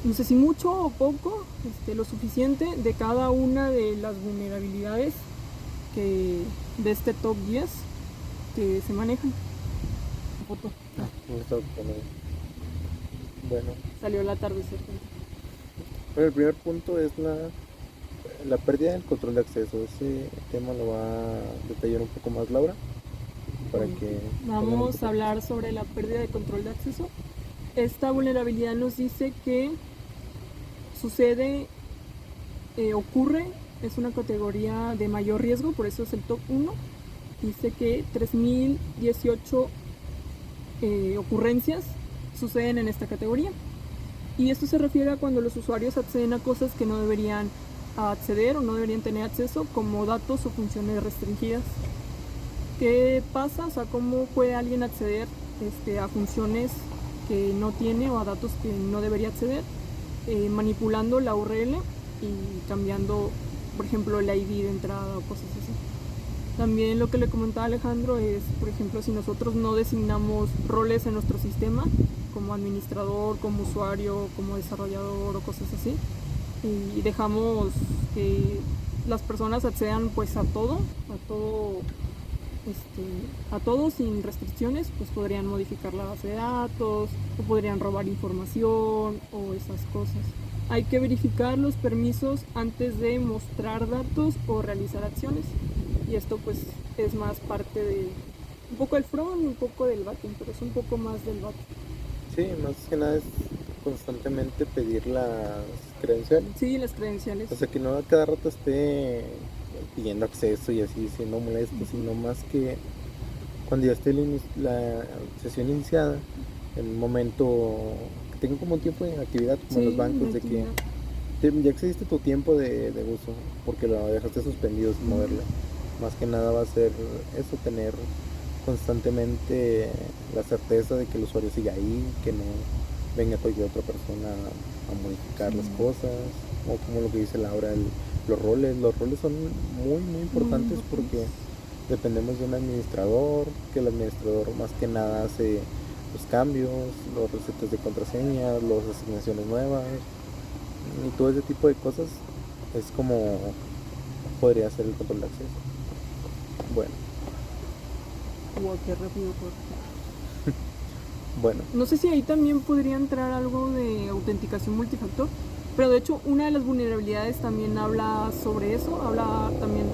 no sé si mucho o poco, lo suficiente de cada una de las vulnerabilidades de este top 10 que se manejan. Foto. Bueno, salió el atardecer. Bueno, el primer punto es la pérdida del control de acceso. Ese tema lo va a detallar un poco más Laura. Vamos a hablar sobre la pérdida de control de acceso. Esta vulnerabilidad nos dice que ocurre, es una categoría de mayor riesgo, por eso es el top 1. Dice que 3018 ocurrencias suceden en esta categoría. Y esto se refiere a cuando los usuarios acceden a cosas que no deberían acceder o no deberían tener acceso, como datos o funciones restringidas. ¿Qué pasa? O sea, ¿cómo puede alguien acceder a funciones que no tiene o a datos que no debería acceder? Manipulando la URL y cambiando, por ejemplo, el ID de entrada o cosas así. También lo que le comentaba Alejandro es, por ejemplo, si nosotros no designamos roles en nuestro sistema, como administrador, como usuario, como desarrollador o cosas así, y dejamos que las personas accedan pues a todo sin restricciones, pues podrían modificar la base de datos o podrían robar información o esas cosas. Hay que verificar los permisos antes de mostrar datos o realizar acciones, y esto pues es más parte de un poco del front y un poco del backend, pero es un poco más del backend. Sí, más que nada es constantemente pedir las credenciales. Sí, las credenciales. O sea, que no a cada rato esté pidiendo acceso y así, siendo molesto, sino más que cuando ya esté la sesión iniciada, en un momento que tenga como un tiempo de actividad, como en los bancos, de que ya excediste tu tiempo de uso, porque lo dejaste suspendido sin moverlo. Más que nada va a ser eso, tener constantemente la certeza de que el usuario siga ahí, que no venga cualquier otra persona a modificar las cosas, o como lo que dice Laura, los roles son muy importantes porque dependemos de un administrador, que el administrador más que nada hace los cambios, los resetes de contraseña, las asignaciones nuevas y todo ese tipo de cosas. Es como podría ser el control de acceso. Bueno. Wow, qué rápido. Bueno. No sé si ahí también podría entrar algo de autenticación multifactor, pero de hecho una de las vulnerabilidades también habla sobre eso, habla también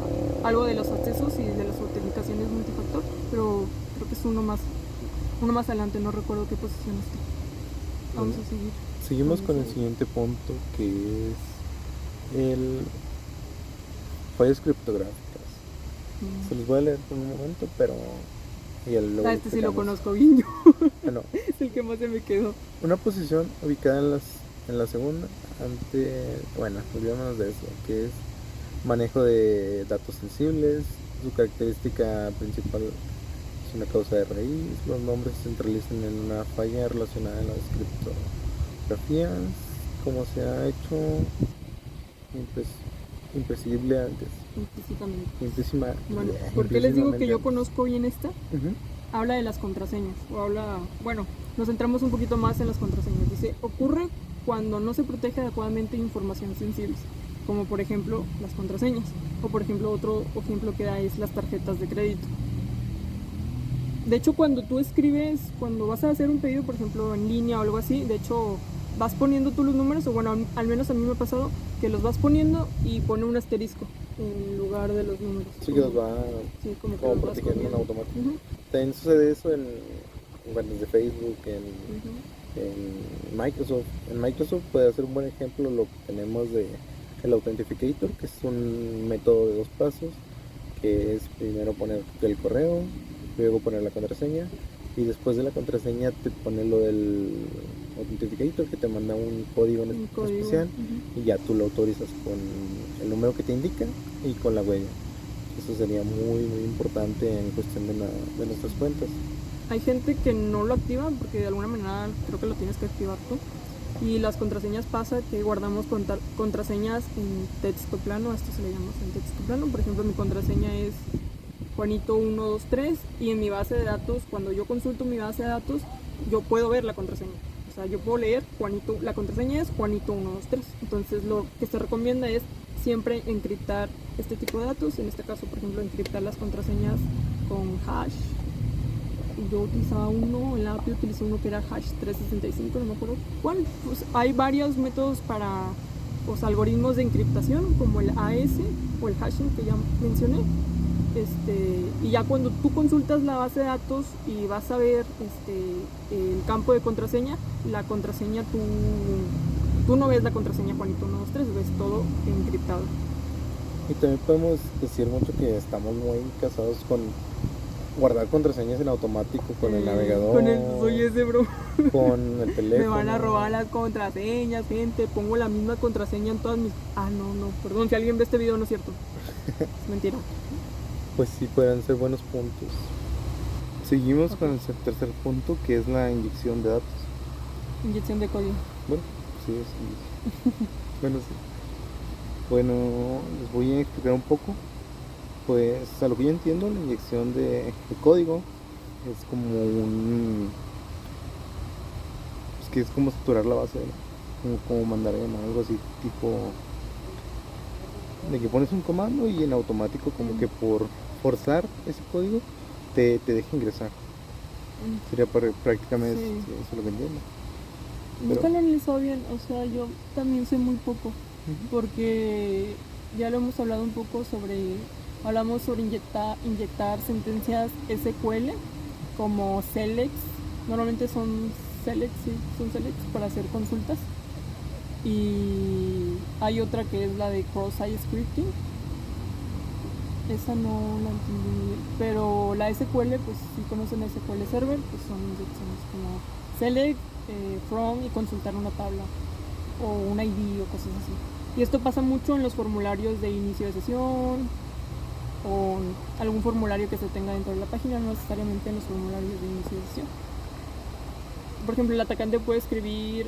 algo de los accesos y de las autenticaciones multifactor, pero creo que es uno más adelante, no recuerdo qué posición está. Vamos a seguir. Seguimos con el siguiente punto, que es el fallas criptográficas. Se los voy a leer por un momento, pero este sí lo conozco bien yo. Bueno, es el que más se me quedó. Una posición ubicada en la segunda, olvidémonos de eso, que es manejo de datos sensibles. Su característica principal es una causa de raíz. Los nombres se centralizan en una falla relacionada a las criptografías, como se ha hecho imprescindible antes. Bueno, ¿por qué les digo que yo conozco bien esta? Habla de las contraseñas, nos centramos un poquito más en las contraseñas. Dice, ocurre cuando no se protege adecuadamente información sensible, como por ejemplo las contraseñas, o por ejemplo otro ejemplo que da es las tarjetas de crédito. de hecho, cuando tú escribes, cuando vas a hacer un pedido, por ejemplo, en línea o algo así, de hecho, vas poniendo tú los números, o bueno, al menos a mí me ha pasado que los vas poniendo y pone un asterisco en lugar de los números. Sí, que los va Sí, como que como los vas protegiendo en poniendo. automático. Ujú, También sucede eso en desde Facebook, ujú. en Microsoft. En Microsoft puede ser un buen ejemplo lo que tenemos de el Authenticator, que es un método de 2 pasos, que es primero poner el correo, luego poner la contraseña, y después de la contraseña te pone lo del Authenticator, que te manda un código Un código. especial, Ujú. y ya tú lo autorizas con el número que te indica y con la huella. Eso sería muy muy importante en cuestión de nuestras cuentas. Hay gente que no lo activa porque de alguna manera creo que lo tienes que activar tú. Y las contraseñas pasa que guardamos contraseñas en texto plano, a esto se le llama en texto plano. Por ejemplo, mi contraseña es Juanito123 y en mi base de datos, cuando yo consulto mi base de datos, yo puedo ver la contraseña. O sea, yo puedo leer Juanito, la contraseña es Juanito123. Entonces lo que se recomienda es siempre encriptar este tipo de datos. En este caso, por ejemplo, encriptar las contraseñas con hash. Yo utilizaba uno, en la API utilicé uno que era hash 365, no me acuerdo cuál. Pues hay varios métodos para los algoritmos de encriptación, como el AES o el hashing que ya mencioné. Y ya cuando tú consultas la base de datos y vas a ver el campo de contraseña, la contraseña tú no ves la contraseña Juanito123, ves todo encriptado. Y también podemos decir mucho que estamos muy casados con guardar contraseñas en automático con el navegador, Con el soy ese, bro. con el teléfono. Me van a robar las contraseñas, gente. Pongo la misma contraseña en todas mis... no, perdón, si alguien ve este video no es cierto. Es mentira. Pues sí, pueden ser buenos puntos. Seguimos con el tercer punto, que es la inyección de datos. Inyección de código. Bueno, sí, es bueno, sí. Bueno, les voy a explicar un poco. Pues a lo que yo entiendo, la inyección de código es como pues que es como saturar la base, ¿no? como mandar a llamar, algo así, tipo de que pones un comando y en automático como que por forzar ese código te deja ingresar. Sería prácticamente Sí. eso lo que entiendo. Nunca Pero- lo he analizado bien, o sea, yo también sé muy poco, porque ya lo hemos hablado un poco hablamos sobre inyectar sentencias SQL como selects, normalmente son selects, sí, son selects para hacer consultas, y hay otra que es la de cross-site scripting, esa no la entendí muy bien, pero la SQL, pues si conocen SQL Server, pues son inyecciones como select, from y consultar una tabla o un ID o cosas así. Y esto pasa mucho en los formularios de inicio de sesión o algún formulario que se tenga dentro de la página, no necesariamente en los formularios de inicio de sesión. Por ejemplo, el atacante puede escribir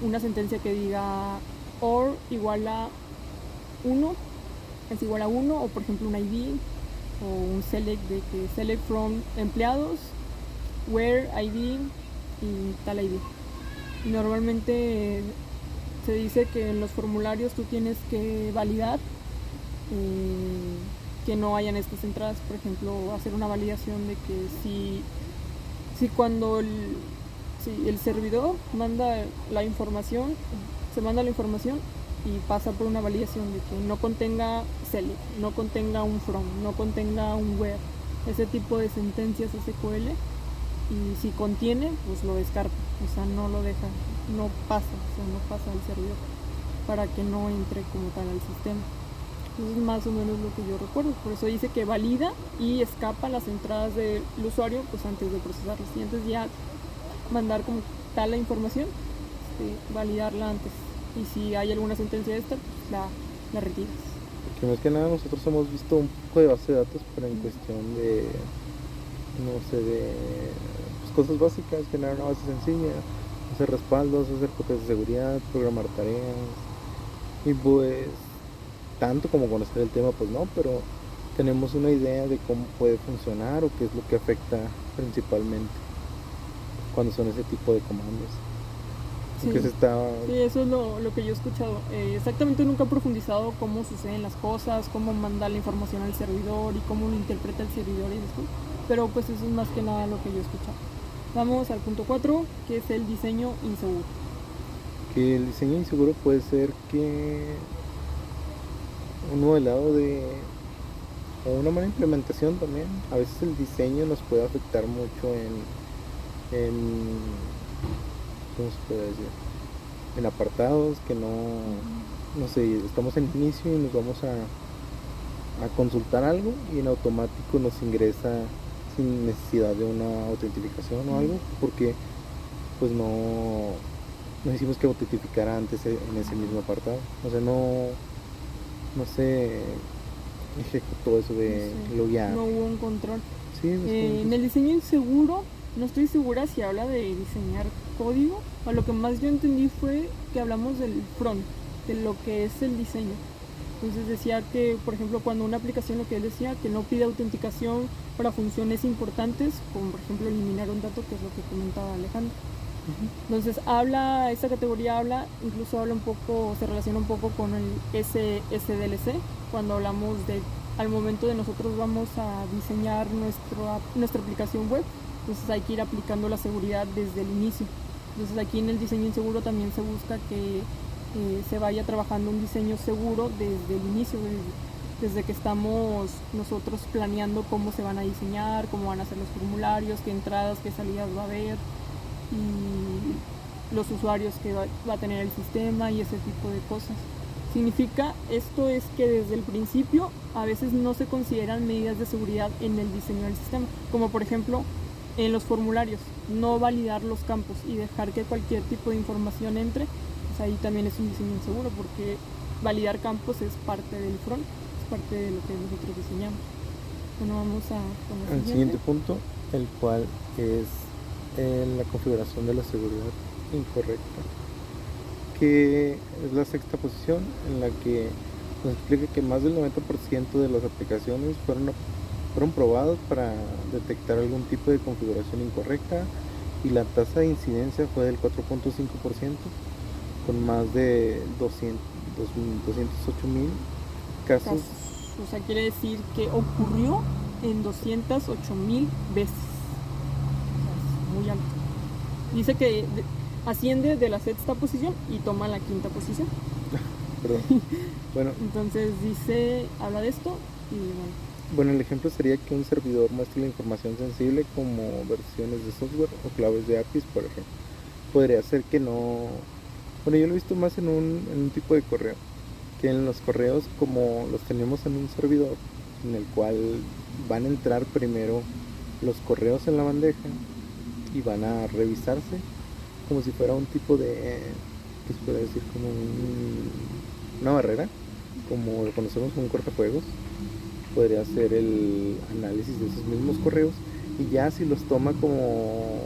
una sentencia que diga or igual a 1 es igual a 1, o por ejemplo un ID o un select de que select from empleados, where ID y tal ID. Y normalmente se dice que en los formularios tú tienes que validar que no hayan estas entradas, por ejemplo, hacer una validación de que si cuando el servidor manda la información, se manda la información y pasa por una validación de que no contenga select, no contenga un from, no contenga un where, ese tipo de sentencias SQL, y si contiene, pues lo descarta, o sea, no lo deja, no pasa al servidor para que no entre como tal al sistema. Eso es más o menos lo que yo recuerdo, por eso dice que valida y escapa las entradas del usuario pues antes de procesarlas, y antes ya mandar como tal la información, validarla antes, y si hay alguna sentencia de esta, pues la retiras. Porque más que nada nosotros hemos visto un poco de base de datos, pero en cuestión de, no sé, de pues, cosas básicas, generar una base sencilla, hacer respaldos, hacer copias de seguridad, programar tareas, y pues tanto como conocer el tema, pues no, pero tenemos una idea de cómo puede funcionar o qué es lo que afecta principalmente cuando son ese tipo de comandos. Sí. Que se está... Sí, eso es lo que yo he escuchado. Exactamente nunca he profundizado cómo suceden las cosas, cómo manda la información al servidor y cómo lo interpreta el servidor y después. pero pues eso es más que nada lo que yo he escuchado. Vamos al punto 4, que es el diseño inseguro. Que el diseño inseguro puede ser que un modelado o una mala implementación también. A veces el diseño nos puede afectar mucho en ¿cómo se puede decir? En apartados que no sé, estamos en inicio y nos vamos a consultar algo y en automático nos ingresa sin necesidad de una autentificación o algo, porque pues no hicimos que autentificara antes en ese mismo apartado. O sea, no se ejecutó eso de loguear. No hubo un control. Sí, en el diseño inseguro, no estoy segura si habla de diseñar código, o lo que más yo entendí fue que hablamos del front, de lo que es el diseño. Entonces decía que, por ejemplo, cuando una aplicación, lo que él decía, que no pide autenticación para funciones importantes, como por ejemplo eliminar un dato, que es lo que comentaba Alejandro. Entonces esta categoría incluso habla un poco, se relaciona un poco con el SDLC, cuando hablamos de, al momento de nosotros vamos a diseñar nuestra aplicación web, entonces hay que ir aplicando la seguridad desde el inicio. Entonces aquí en el diseño inseguro también se busca que se vaya trabajando un diseño seguro desde el inicio, desde que estamos nosotros planeando cómo se van a diseñar, cómo van a ser los formularios, qué entradas, qué salidas va a haber, y los usuarios que va a tener el sistema y ese tipo de cosas. Significa esto es que desde el principio a veces no se consideran medidas de seguridad en el diseño del sistema, como por ejemplo en los formularios, no validar los campos y dejar que cualquier tipo de información entre. Ahí también es un diseño inseguro, porque validar campos es parte del front, es parte de lo que nosotros diseñamos. Bueno, vamos con el siguiente punto, el cual es la configuración de la seguridad incorrecta, que es la sexta posición, en la que nos explica que más del 90% de las aplicaciones fueron probadas para detectar algún tipo de configuración incorrecta, y la tasa de incidencia fue del 4.5%, con más de 208,000 casos. O sea, quiere decir que ocurrió en 208,000 veces. O sea, es muy alto. Dice que asciende de la sexta posición y toma la quinta posición. Perdón. Bueno, entonces habla de esto y bueno. Bueno, el ejemplo sería que un servidor muestre la información sensible como versiones de software o claves de APIs, por ejemplo. Podría ser que no. Bueno, yo lo he visto más en un tipo de correo, que en los correos, como los tenemos en un servidor en el cual van a entrar primero los correos en la bandeja y van a revisarse como si fuera un tipo de, ¿qué se puede decir? Como una barrera, como lo conocemos como un cortafuegos. Podría hacer el análisis de esos mismos correos, y ya si los toma como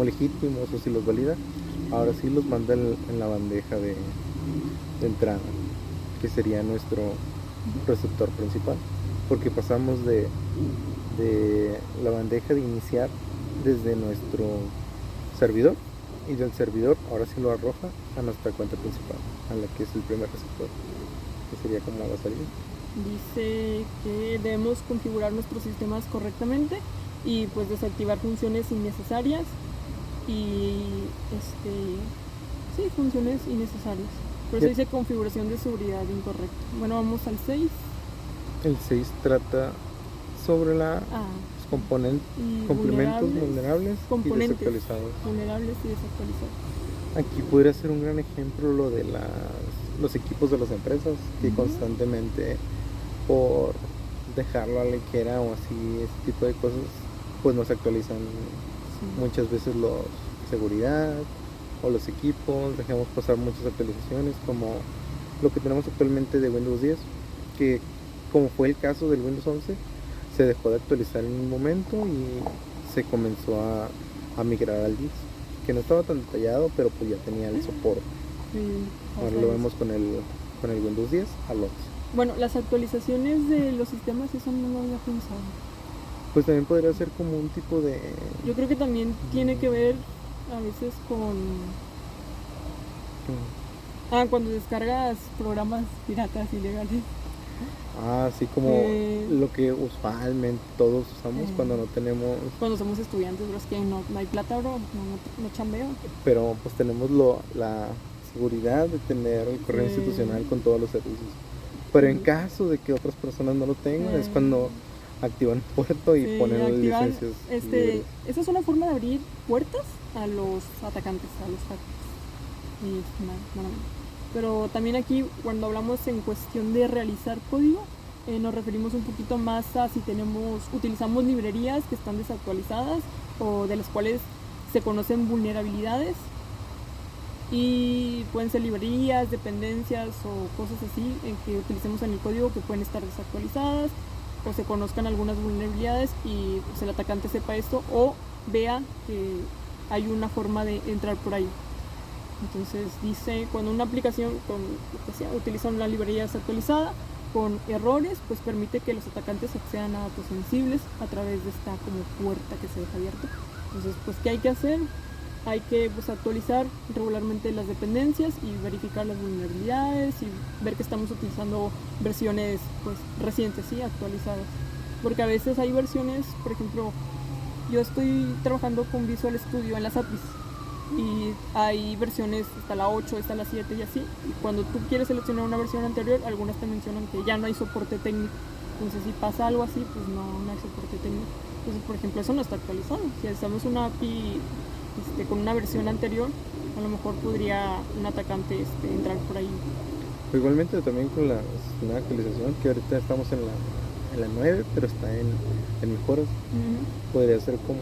legítimos o si los valida, ahora sí los manda en la bandeja de entrada, que sería nuestro receptor principal, porque pasamos de la bandeja de iniciar desde nuestro servidor, y del servidor ahora sí lo arroja a nuestra cuenta principal, a la que es el primer receptor, que sería como la salida. Dice que debemos configurar nuestros sistemas correctamente y pues desactivar funciones innecesarias y funciones innecesarias. Por eso dice configuración de seguridad incorrecta. Bueno, vamos al 6. El 6 trata sobre los complementos vulnerables y desactualizados. Vulnerables y desactualizados. Aquí podría ser un gran ejemplo lo de los equipos de las empresas, que constantemente, por dejarlo a la ligera o así, ese tipo de cosas, pues no se actualizan muchas veces los seguridad o los equipos. Dejamos pasar muchas actualizaciones, como lo que tenemos actualmente de Windows 10, que como fue el caso del Windows 11, se dejó de actualizar en un momento y se comenzó a migrar al 10, que no estaba tan detallado, pero pues ya tenía el soporte. Ahora lo vemos con el Windows 10 al 11. Bueno, las actualizaciones de los sistemas, eso no lo había pensado. Pues también podría ser como un tipo de... Yo creo que también tiene que ver a veces con... cuando descargas programas piratas ilegales. Así como lo que usualmente todos usamos cuando no tenemos... Cuando somos estudiantes, bro, es que no hay plata, bro, no chambeo. Pero pues tenemos la seguridad de tener el correo institucional con todos los servicios. Pero en caso de que otras personas no lo tengan, es cuando activan el puerto y ponen las licencias. Esa es una forma de abrir puertas a los atacantes, a los hackers. Y nada más. Pero también aquí, cuando hablamos en cuestión de realizar código, nos referimos un poquito más a si utilizamos librerías que están desactualizadas o de las cuales se conocen vulnerabilidades. Y pueden ser librerías, dependencias o cosas así en que utilicemos en el código que pueden estar desactualizadas o se conozcan algunas vulnerabilidades y pues, el atacante sepa esto o vea que hay una forma de entrar por ahí. Entonces dice, cuando una aplicación utiliza una librería desactualizada con errores, pues permite que los atacantes accedan a datos sensibles a través de esta como puerta que se deja abierta. Entonces, pues, ¿qué hay que hacer? Hay que actualizar regularmente las dependencias y verificar las vulnerabilidades y ver que estamos utilizando versiones pues, recientes, ¿sí? Actualizadas. Porque a veces hay versiones, por ejemplo, yo estoy trabajando con Visual Studio en las APIs y hay versiones hasta la 8, hasta la 7 y así. Y cuando tú quieres seleccionar una versión anterior, algunas te mencionan que ya no hay soporte técnico. Entonces, si pasa algo así, pues no hay soporte técnico. Entonces, por ejemplo, eso no está actualizado. Si hacemos una API con una versión anterior, a lo mejor podría un atacante entrar por ahí. Igualmente también con la nueva actualización, que ahorita estamos en la 9, pero está en mejoras. Podría ser como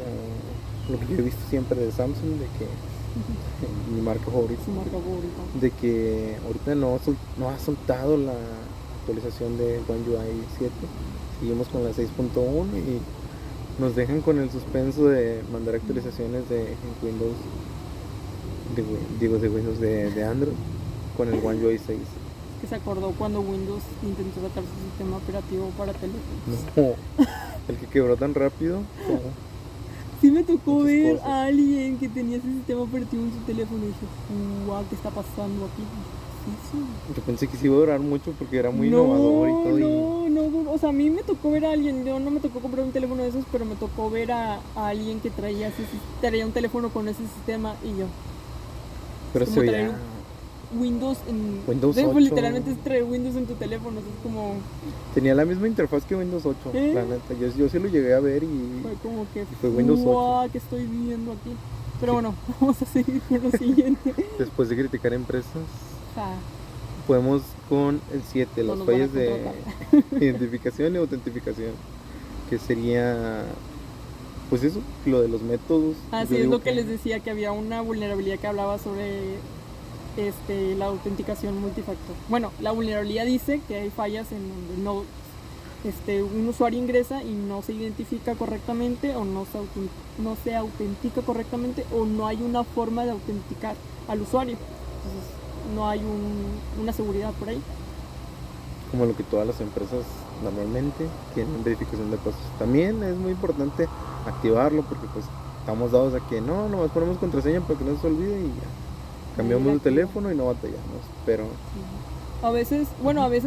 lo que yo he visto siempre de Samsung, de que mi marca favorita, de que ahorita no ha soltado la actualización de One UI 7. Seguimos con la 6.1 y nos dejan con el suspenso de mandar actualizaciones de Windows, de Android con el One UI 6. Que se acordó cuando Windows intentó sacar su sistema operativo para teléfonos. No, el que quebró tan rápido. Sí me tocó ver a alguien que tenía ese sistema operativo en su teléfono y dije, wow, ¿qué está pasando aquí? ¿Eso? Yo pensé que sí iba a durar mucho porque era muy innovador y todo. No, o sea, a mí me tocó ver a alguien, yo no me tocó comprar un teléfono de esos, pero me tocó ver a alguien que traía un teléfono con ese sistema y yo. Pero se veía Windows en Windows 8. Literalmente es traer Windows en tu teléfono, es como... Tenía la misma interfaz que Windows 8, la neta. Yo sí lo llegué a ver y fue como que fue Windows 8. ¿Qué estoy viendo aquí? Pero bueno, vamos a seguir con lo siguiente. Después de criticar empresas, podemos con el 7, las fallas de identificación y autentificación, que sería pues eso, lo de los métodos. Sí, es lo que les decía, que había una vulnerabilidad que hablaba sobre la autenticación multifactor. Bueno, la vulnerabilidad dice que hay fallas en donde un usuario ingresa y no se identifica correctamente o no se autentica correctamente o no hay una forma de autenticar al usuario. Entonces, no hay una seguridad por ahí. Como lo que todas las empresas normalmente tienen verificación de pasos. También es muy importante activarlo porque pues estamos dados a que nomás ponemos contraseña para que no se olvide y ya. Cambiamos de teléfono y no batallamos, pero... A veces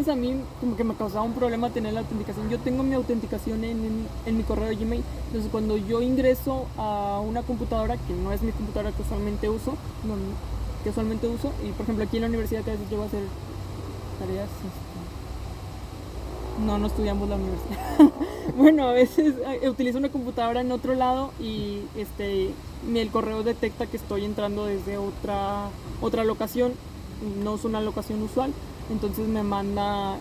a mí como que me causaba un problema tener la autenticación. Yo tengo mi autenticación en mi correo de Gmail. Entonces cuando yo ingreso a una computadora, que no es mi computadora que usualmente uso, y por ejemplo aquí en la universidad que a veces llevo a hacer tareas... No estudiamos la universidad. Bueno, a veces utilizo una computadora en otro lado y el correo detecta que estoy entrando desde otra locación, no es una locación usual, entonces me manda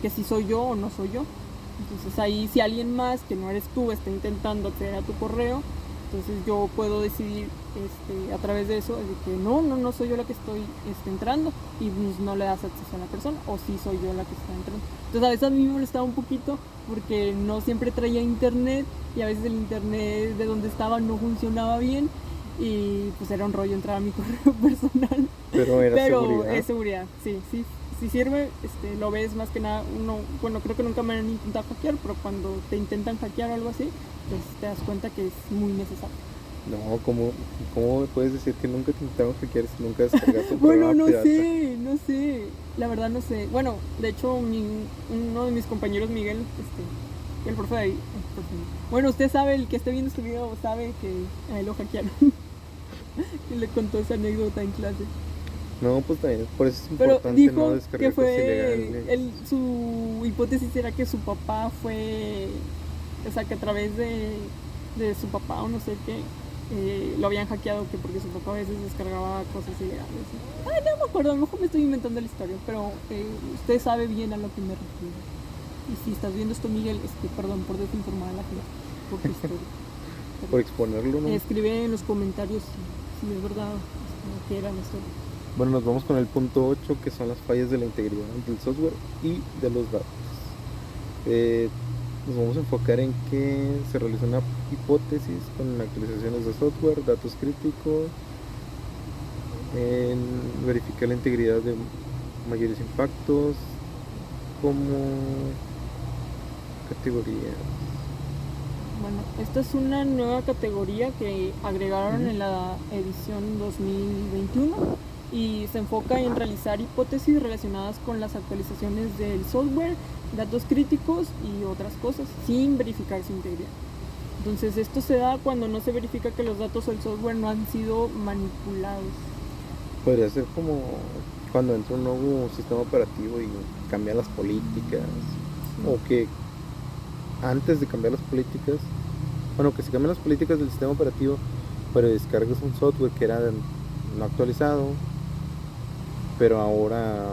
que si soy yo o no soy yo. Entonces ahí si alguien más que no eres tú está intentando acceder a tu correo, entonces yo puedo decidir a través de eso de que no soy yo la que estoy entrando y pues no le das acceso a la persona, o sí soy yo la que está entrando. Entonces a veces a mí me molestaba un poquito porque no siempre traía internet y a veces el internet de donde estaba no funcionaba bien y pues era un rollo entrar a mi correo personal. Pero seguridad. Es seguridad, sí sirve, lo ves más que nada. Creo que nunca me han intentado hackear, pero cuando te intentan hackear o algo así, pues te das cuenta que es muy necesario. No, ¿cómo puedes decir que nunca te intentaron hackear si nunca descargaste un Bueno, programa no pirata? sé, la verdad no sé. Bueno, de hecho, uno de mis compañeros, Miguel, el profe de ahí, bueno, usted sabe, el que esté viendo este video sabe que a él lo hackearon. Y le contó esa anécdota en clase. No, pues también, por eso es Pero importante dijo no descargar que cosas fue, ilegales. su hipótesis era que su papá fue, o sea, que a través de su papá o no sé qué, lo habían hackeado, que porque su papá a veces descargaba cosas ilegales. Ay, no me acuerdo, a lo mejor me estoy inventando la historia, pero usted sabe bien a lo que me refiero. Y si estás viendo esto, Miguel, perdón por desinformar a la gente por tu historia. Por exponerlo, ¿no? Escribe en los comentarios si es verdad que era la historia. Bueno, nos vamos con el punto 8, que son las fallas de la integridad del software y de los datos. Nos vamos a enfocar en que se realiza una hipótesis con actualizaciones de software, datos críticos, en verificar la integridad de mayores impactos, como categoría. Bueno, esta es una nueva categoría que agregaron en la edición 2021 y se enfoca en realizar hipótesis relacionadas con las actualizaciones del software, datos críticos y otras cosas, sin verificar su integridad. Entonces esto se da cuando no se verifica que los datos o el software no han sido manipulados. Podría ser como cuando entra un nuevo sistema operativo y cambian las políticas, o que antes de cambiar las políticas, bueno, que se cambian las políticas del sistema operativo, pero descargas un software que era no actualizado, pero ahora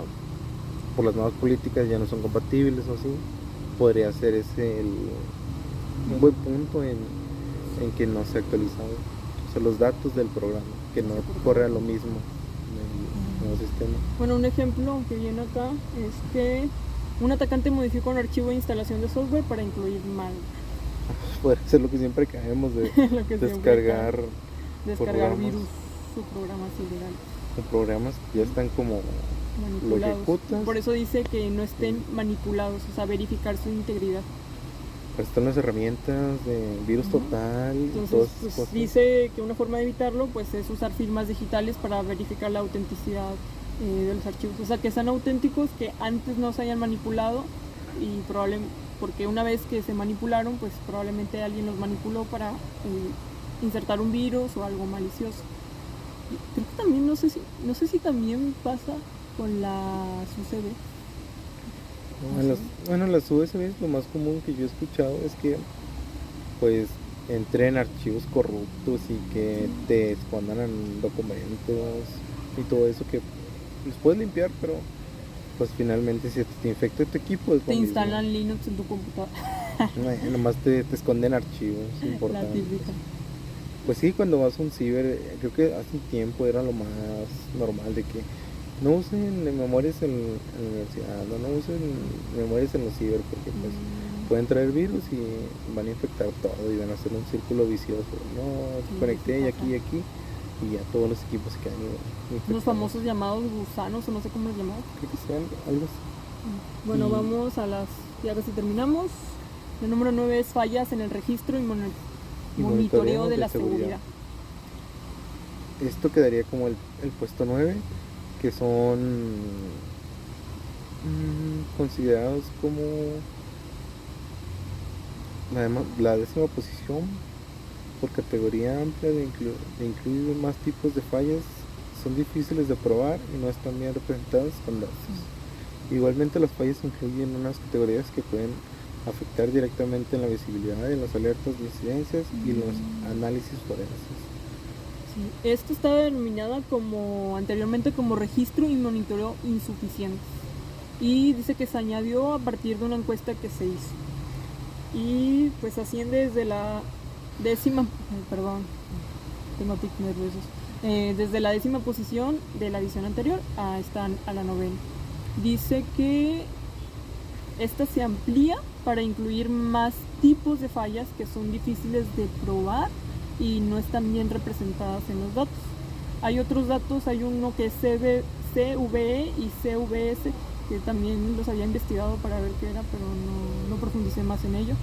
por las nuevas políticas ya no son compatibles o así. Podría ser ese un buen punto en que no se ha actualizado, o sea, los datos del programa, que no corre a lo mismo en el nuevo sistema. Bueno, un ejemplo que viene acá es que un atacante modifica un archivo de instalación de software para incluir mal. Podría ser lo que siempre caemos de descargar virus o programas ilegales. O programas que ya están como lo ejecutas. Por eso dice que no estén manipulados, o sea, verificar su integridad. Pues están las herramientas de virus total. Entonces, pues, dice que una forma de evitarlo pues es usar firmas digitales para verificar la autenticidad de los archivos, o sea, que sean auténticos, que antes no se hayan manipulado y probablemente porque una vez que se manipularon pues probablemente alguien los manipuló para insertar un virus o algo malicioso. Creo que también no sé si también pasa con las USB. Bueno, las USB, lo más común que yo he escuchado es que pues entren archivos corruptos y que te escondan documentos y todo eso, que los puedes limpiar, pero pues finalmente si te infecta tu equipo es te instalan Linux en tu computadora. Nomás te esconden archivos importantes. La típica. Pues sí, cuando vas a un ciber, creo que hace un tiempo era lo más normal de que no usen memorias en la universidad, no usen memorias en los ciber, porque pues pueden traer virus y van a infectar todo y van a hacer un círculo vicioso. No, conecté y aquí, y ya todos los equipos se quedan infectados. Los famosos llamados gusanos, o no sé cómo los llamamos. Creo que sean algo así. Bueno, vamos a ya casi terminamos. El número 9 es fallas en el registro y monitoreo de la seguridad. Esto quedaría como el puesto 9, que son considerados como la 10ª posición por categoría amplia de incluir más tipos de fallas. Son difíciles de probar y no están bien representadas con datos. Igualmente las fallas incluyen unas categorías que pueden afectar directamente en la visibilidad, en las alertas de incidencias y los análisis forenses. Sí, esto estaba denominada anteriormente como registro y monitoreo insuficiente, y dice que se añadió a partir de una encuesta que se hizo, y pues asciende desde la 10ª, perdón, tengo tics nerviosos, desde la 10ª posición de la edición anterior a la 9ª. Dice que esta se amplía para incluir más tipos de fallas que son difíciles de probar y no están bien representadas en los datos. Hay otros datos, hay uno que es CVE y CVS, que también los había investigado para ver qué era, pero no profundicé más en ello.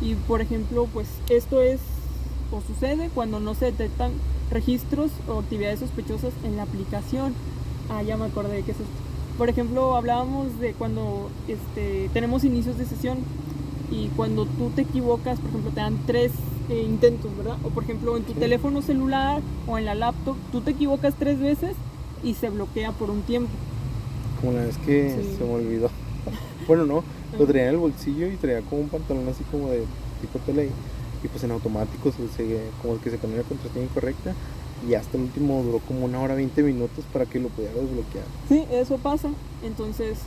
Y por ejemplo, pues esto es o sucede cuando no se detectan registros o actividades sospechosas en la aplicación. Ya me acordé de que eso es. Por ejemplo, hablábamos de cuando tenemos inicios de sesión y cuando tú te equivocas, por ejemplo, te dan 3 intentos, ¿verdad? O por ejemplo, en tu teléfono celular o en la laptop, tú te equivocas 3 veces y se bloquea por un tiempo. Como la vez que se me olvidó. Bueno, no, lo traía en el bolsillo y traía como un pantalón así como de tipo tele y pues en automático como que se ponía la contraseña incorrecta y hasta el último duró como 1 hora 20 minutos para que lo pudiera desbloquear. Sí, eso pasa. Entonces,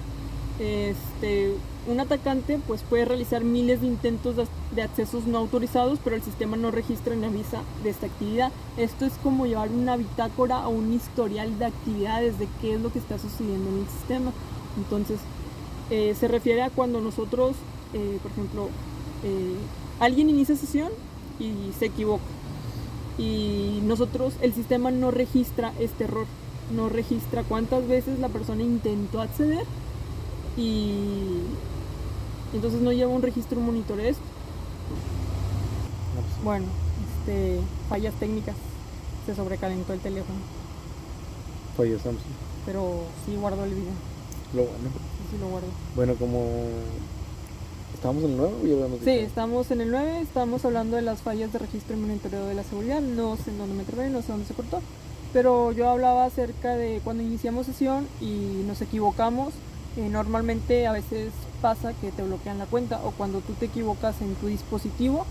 un atacante pues puede realizar miles de intentos de accesos no autorizados, pero el sistema no registra ni avisa de esta actividad. Esto es como llevar una bitácora o un historial de actividades de qué es lo que está sucediendo en el sistema. Entonces, se refiere a cuando nosotros, por ejemplo, alguien inicia sesión y se equivoca. Y nosotros, el sistema no registra este error, no registra cuántas veces la persona intentó acceder y entonces no lleva un registro, un monitoreo de esto. Bueno, fallas técnicas, se sobrecalentó el teléfono. Falló Samsung. Pero sí guardó el video. Lo bueno. Sí lo guardo. Bueno, como ¿estábamos en el 9 o ya habíamos dicho? Sí, estamos en el 9, estamos hablando de las fallas de registro y monitoreo de la seguridad. No sé en dónde me trabé, no sé dónde se cortó. Pero yo hablaba acerca de cuando iniciamos sesión y nos equivocamos. Normalmente a veces pasa que te bloquean la cuenta o cuando tú te equivocas en tu dispositivo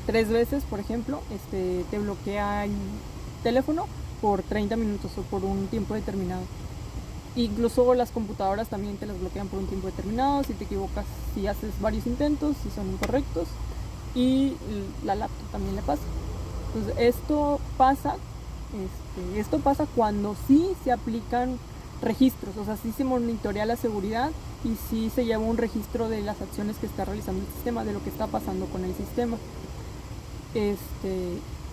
3 veces, por ejemplo, te bloquea el teléfono por 30 minutos o por un tiempo determinado. Incluso las computadoras también te las bloquean por un tiempo determinado si te equivocas, si haces varios intentos, si son incorrectos, y la laptop también le pasa. Entonces esto pasa cuando sí se aplican registros, o sea, sí se monitorea la seguridad y sí se lleva un registro de las acciones que está realizando el sistema, de lo que está pasando con el sistema.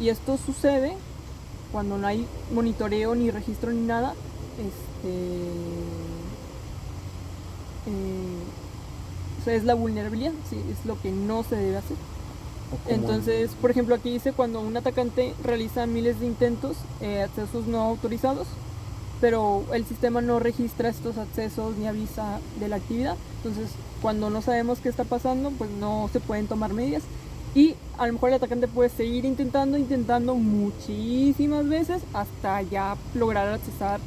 Y esto sucede cuando no hay monitoreo ni registro ni nada. O sea, es la vulnerabilidad, sí, es lo que no se debe hacer. Entonces, por ejemplo, aquí dice cuando un atacante realiza miles de intentos, accesos no autorizados, pero el sistema no registra estos accesos ni avisa de la actividad. Entonces, cuando no sabemos qué está pasando, pues no se pueden tomar medidas. Y a lo mejor el atacante puede seguir intentando muchísimas veces hasta ya lograr accesar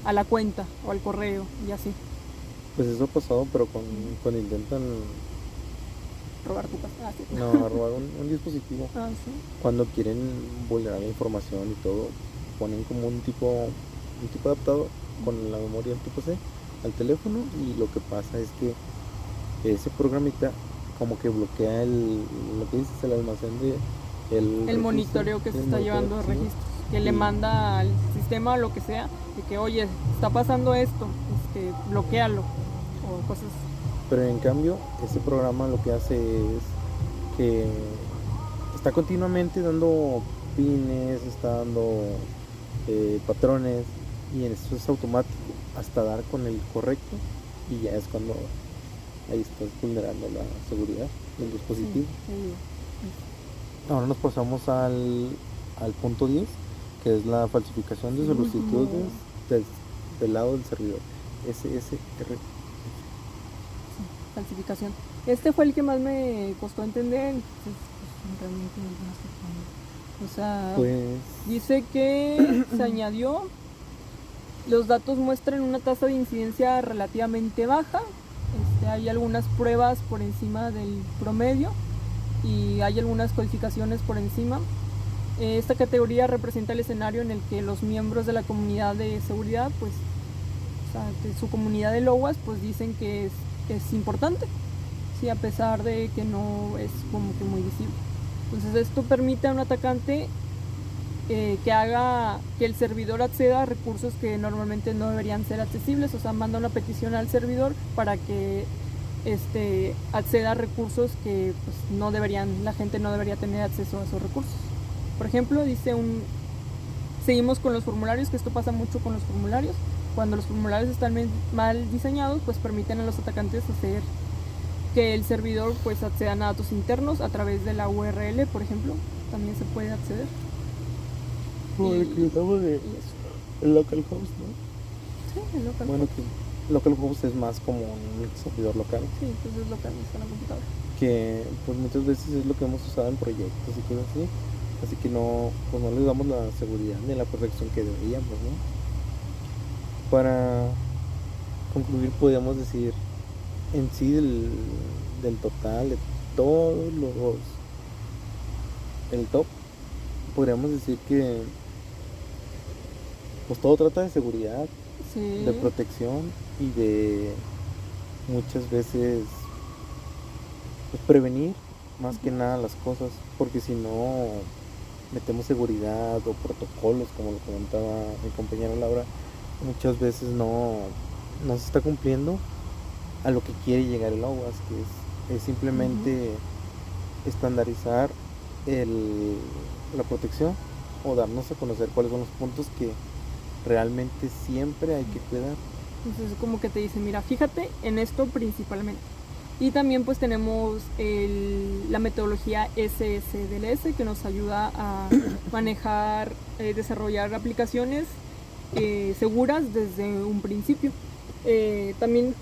a la cuenta o al correo y así. Pues eso ha pasado, pero cuando intentan Robar tu casa. Sí. no, robar un dispositivo. Sí. Cuando quieren vulnerar la información y todo, ponen como un tipo de adaptador con la memoria del tipo C al teléfono y lo que pasa es que ese programita como que bloquea lo que dices, el almacén de el monitoreo que se está llevando de registros, que le manda al sistema lo que sea, de que oye, está pasando esto, bloquéalo o cosas. Pero en cambio ese programa lo que hace es que está continuamente dando pines, está dando patrones y eso es automático hasta dar con el correcto y ya es cuando ahí estás vulnerando la seguridad del dispositivo. Sí. Ahora nos pasamos al punto 10, que es la falsificación de solicitudes del lado del servidor. SSR. Falsificación. Este fue el que más me costó entender. Pues, realmente no sé cómo. O sea, pues dice que se añadió. Los datos muestran una tasa de incidencia relativamente baja. Hay algunas pruebas por encima del promedio y hay algunas codificaciones por encima. Esta categoría representa el escenario en el que los miembros de la comunidad de seguridad, pues, o sea, de su comunidad de LOWASP, pues dicen que es importante, sí, a pesar de que no es como que muy visible. Entonces esto permite a un atacante que haga que el servidor acceda a recursos que normalmente no deberían ser accesibles, o sea, manda una petición al servidor para que acceda a recursos que pues, la gente no debería tener acceso a esos recursos. Por ejemplo, seguimos con los formularios, que esto pasa mucho con los formularios. Cuando los formularios están mal diseñados, pues permiten a los atacantes hacer que el servidor pues accedan a datos internos a través de la URL, por ejemplo, también se puede acceder. Como el que usamos de Y eso. el localhost, ¿no? Sí, el local. Bueno, que localhost es más como un servidor local, Sí, entonces local está en la computadora. que pues muchas veces es lo que hemos usado en proyectos y cosas así, así que no, pues no les damos la seguridad ni la protección que deberíamos, ¿no? Para concluir, podríamos decir en sí del total de todos el top, podríamos decir que pues todo trata de seguridad, Sí. de protección y de muchas veces pues, prevenir más que nada las cosas, porque si no metemos seguridad o protocolos, como lo comentaba mi compañera Laura, muchas veces no se está cumpliendo a lo que quiere llegar el OWASP, que es simplemente estandarizar la protección o darnos a conocer cuáles son los puntos que realmente siempre hay que cuidar. Entonces como que te dicen, mira, fíjate en esto principalmente. Y también pues tenemos la metodología SSDLS que nos ayuda a manejar, desarrollar aplicaciones seguras desde un principio. También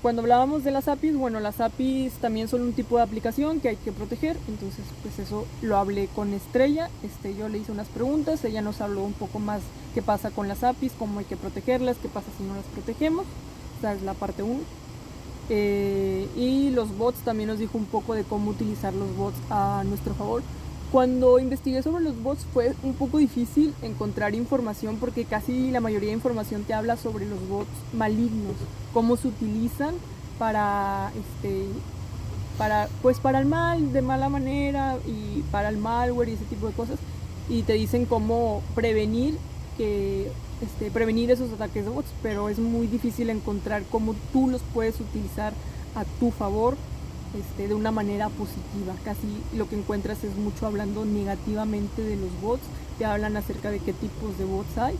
cuando hablábamos de las APIs, bueno, las APIs también son un tipo de aplicación que hay que proteger, entonces pues eso lo hablé con Estrella, yo le hice unas preguntas, ella nos habló un poco más qué pasa con las APIs, cómo hay que protegerlas, qué pasa si no las protegemos, esa es la parte 1. Y los bots también nos dijo un poco de cómo utilizar los bots a nuestro favor. Cuando investigué sobre los bots fue un poco difícil encontrar información porque casi la mayoría de información te habla sobre los bots malignos, cómo se utilizan para el mal, de mala manera, y para el malware y ese tipo de cosas, y te dicen cómo prevenir esos ataques de bots, pero es muy difícil encontrar cómo tú los puedes utilizar a tu favor de una manera positiva. Casi lo que encuentras es mucho hablando negativamente de los bots, te hablan acerca de qué tipos de bots hay,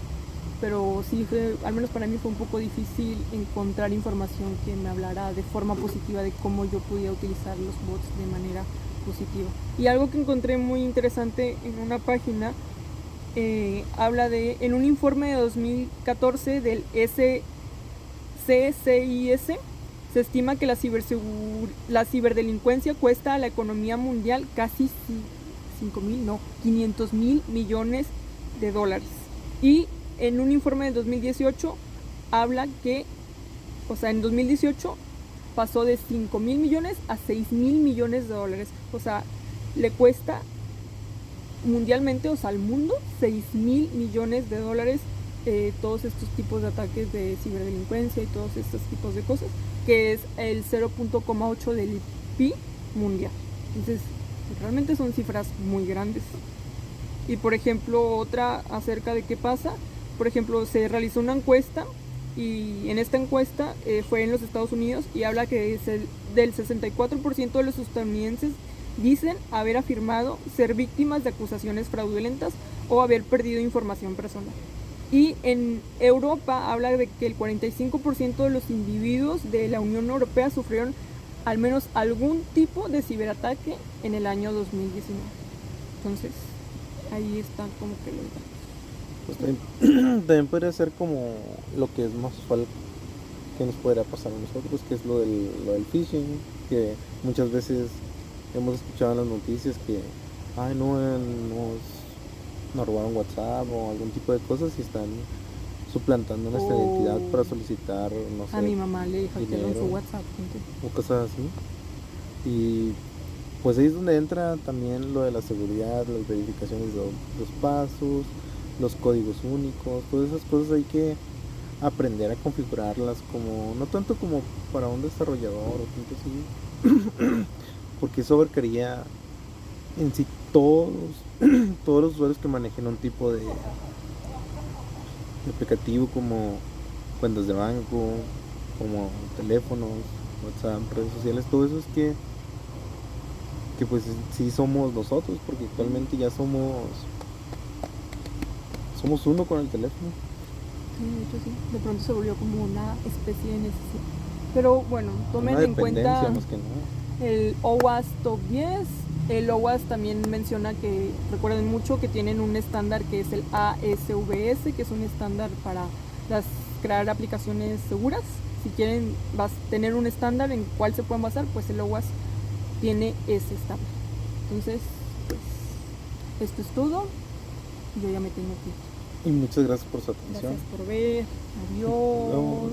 pero sí al menos para mí fue un poco difícil encontrar información que me hablara de forma positiva de cómo yo podía utilizar los bots de manera positiva. Y algo que encontré muy interesante en una página, habla en un informe de 2014 del SCCIS, se estima que la ciberdelincuencia cuesta a la economía mundial casi 500 mil millones de dólares. Y en un informe del 2018 habla que, en 2018 pasó de 5 mil millones a 6 mil millones de dólares. O sea, le cuesta mundialmente, al mundo, 6 mil millones de dólares todos estos tipos de ataques de ciberdelincuencia y todos estos tipos de cosas, que es el 0.8 del PIB mundial. Entonces, realmente son cifras muy grandes. Y por ejemplo, otra acerca de qué pasa, por ejemplo, se realizó una encuesta, y en esta encuesta fue en los Estados Unidos, y habla que del 64% de los estadounidenses dicen haber afirmado ser víctimas de acusaciones fraudulentas o haber perdido información personal. Y en Europa habla de que el 45% de los individuos de la Unión Europea sufrieron al menos algún tipo de ciberataque en el año 2019. Entonces, ahí están como que los datos. Pues también podría ser como lo que es más usual que nos podría pasar a nosotros, que es lo del phishing, que muchas veces hemos escuchado en las noticias que nos robaron WhatsApp o algún tipo de cosas y están suplantando nuestra identidad para solicitar, no sé, a mi mamá le hackearon dinero, su WhatsApp, o cosas así. Y pues ahí es donde entra también lo de la seguridad, las verificaciones de los pasos, los códigos únicos, todas esas cosas hay que aprender a configurarlas, como no tanto como para un desarrollador o tanto así, porque eso abarcaría en sí todos los usuarios que manejen un tipo de aplicativo, como cuentas de banco, como teléfonos, WhatsApp, redes sociales, todo eso es que pues sí somos nosotros, porque actualmente ya somos uno con el teléfono. Sí, de hecho sí. De pronto se volvió como una especie de necesidad. Pero bueno, tomen Una en cuenta dependencia más que nada. el OWASP Top 10. El OWASP también menciona que, recuerden mucho, que tienen un estándar que es el ASVS, que es un estándar para crear aplicaciones seguras. Si quieren tener un estándar en cuál se pueden basar, pues el OWASP tiene ese estándar. Entonces, pues, esto es todo. Yo ya me tengo que ir. Y muchas gracias por su atención. Gracias por ver. Adiós. Nos vemos.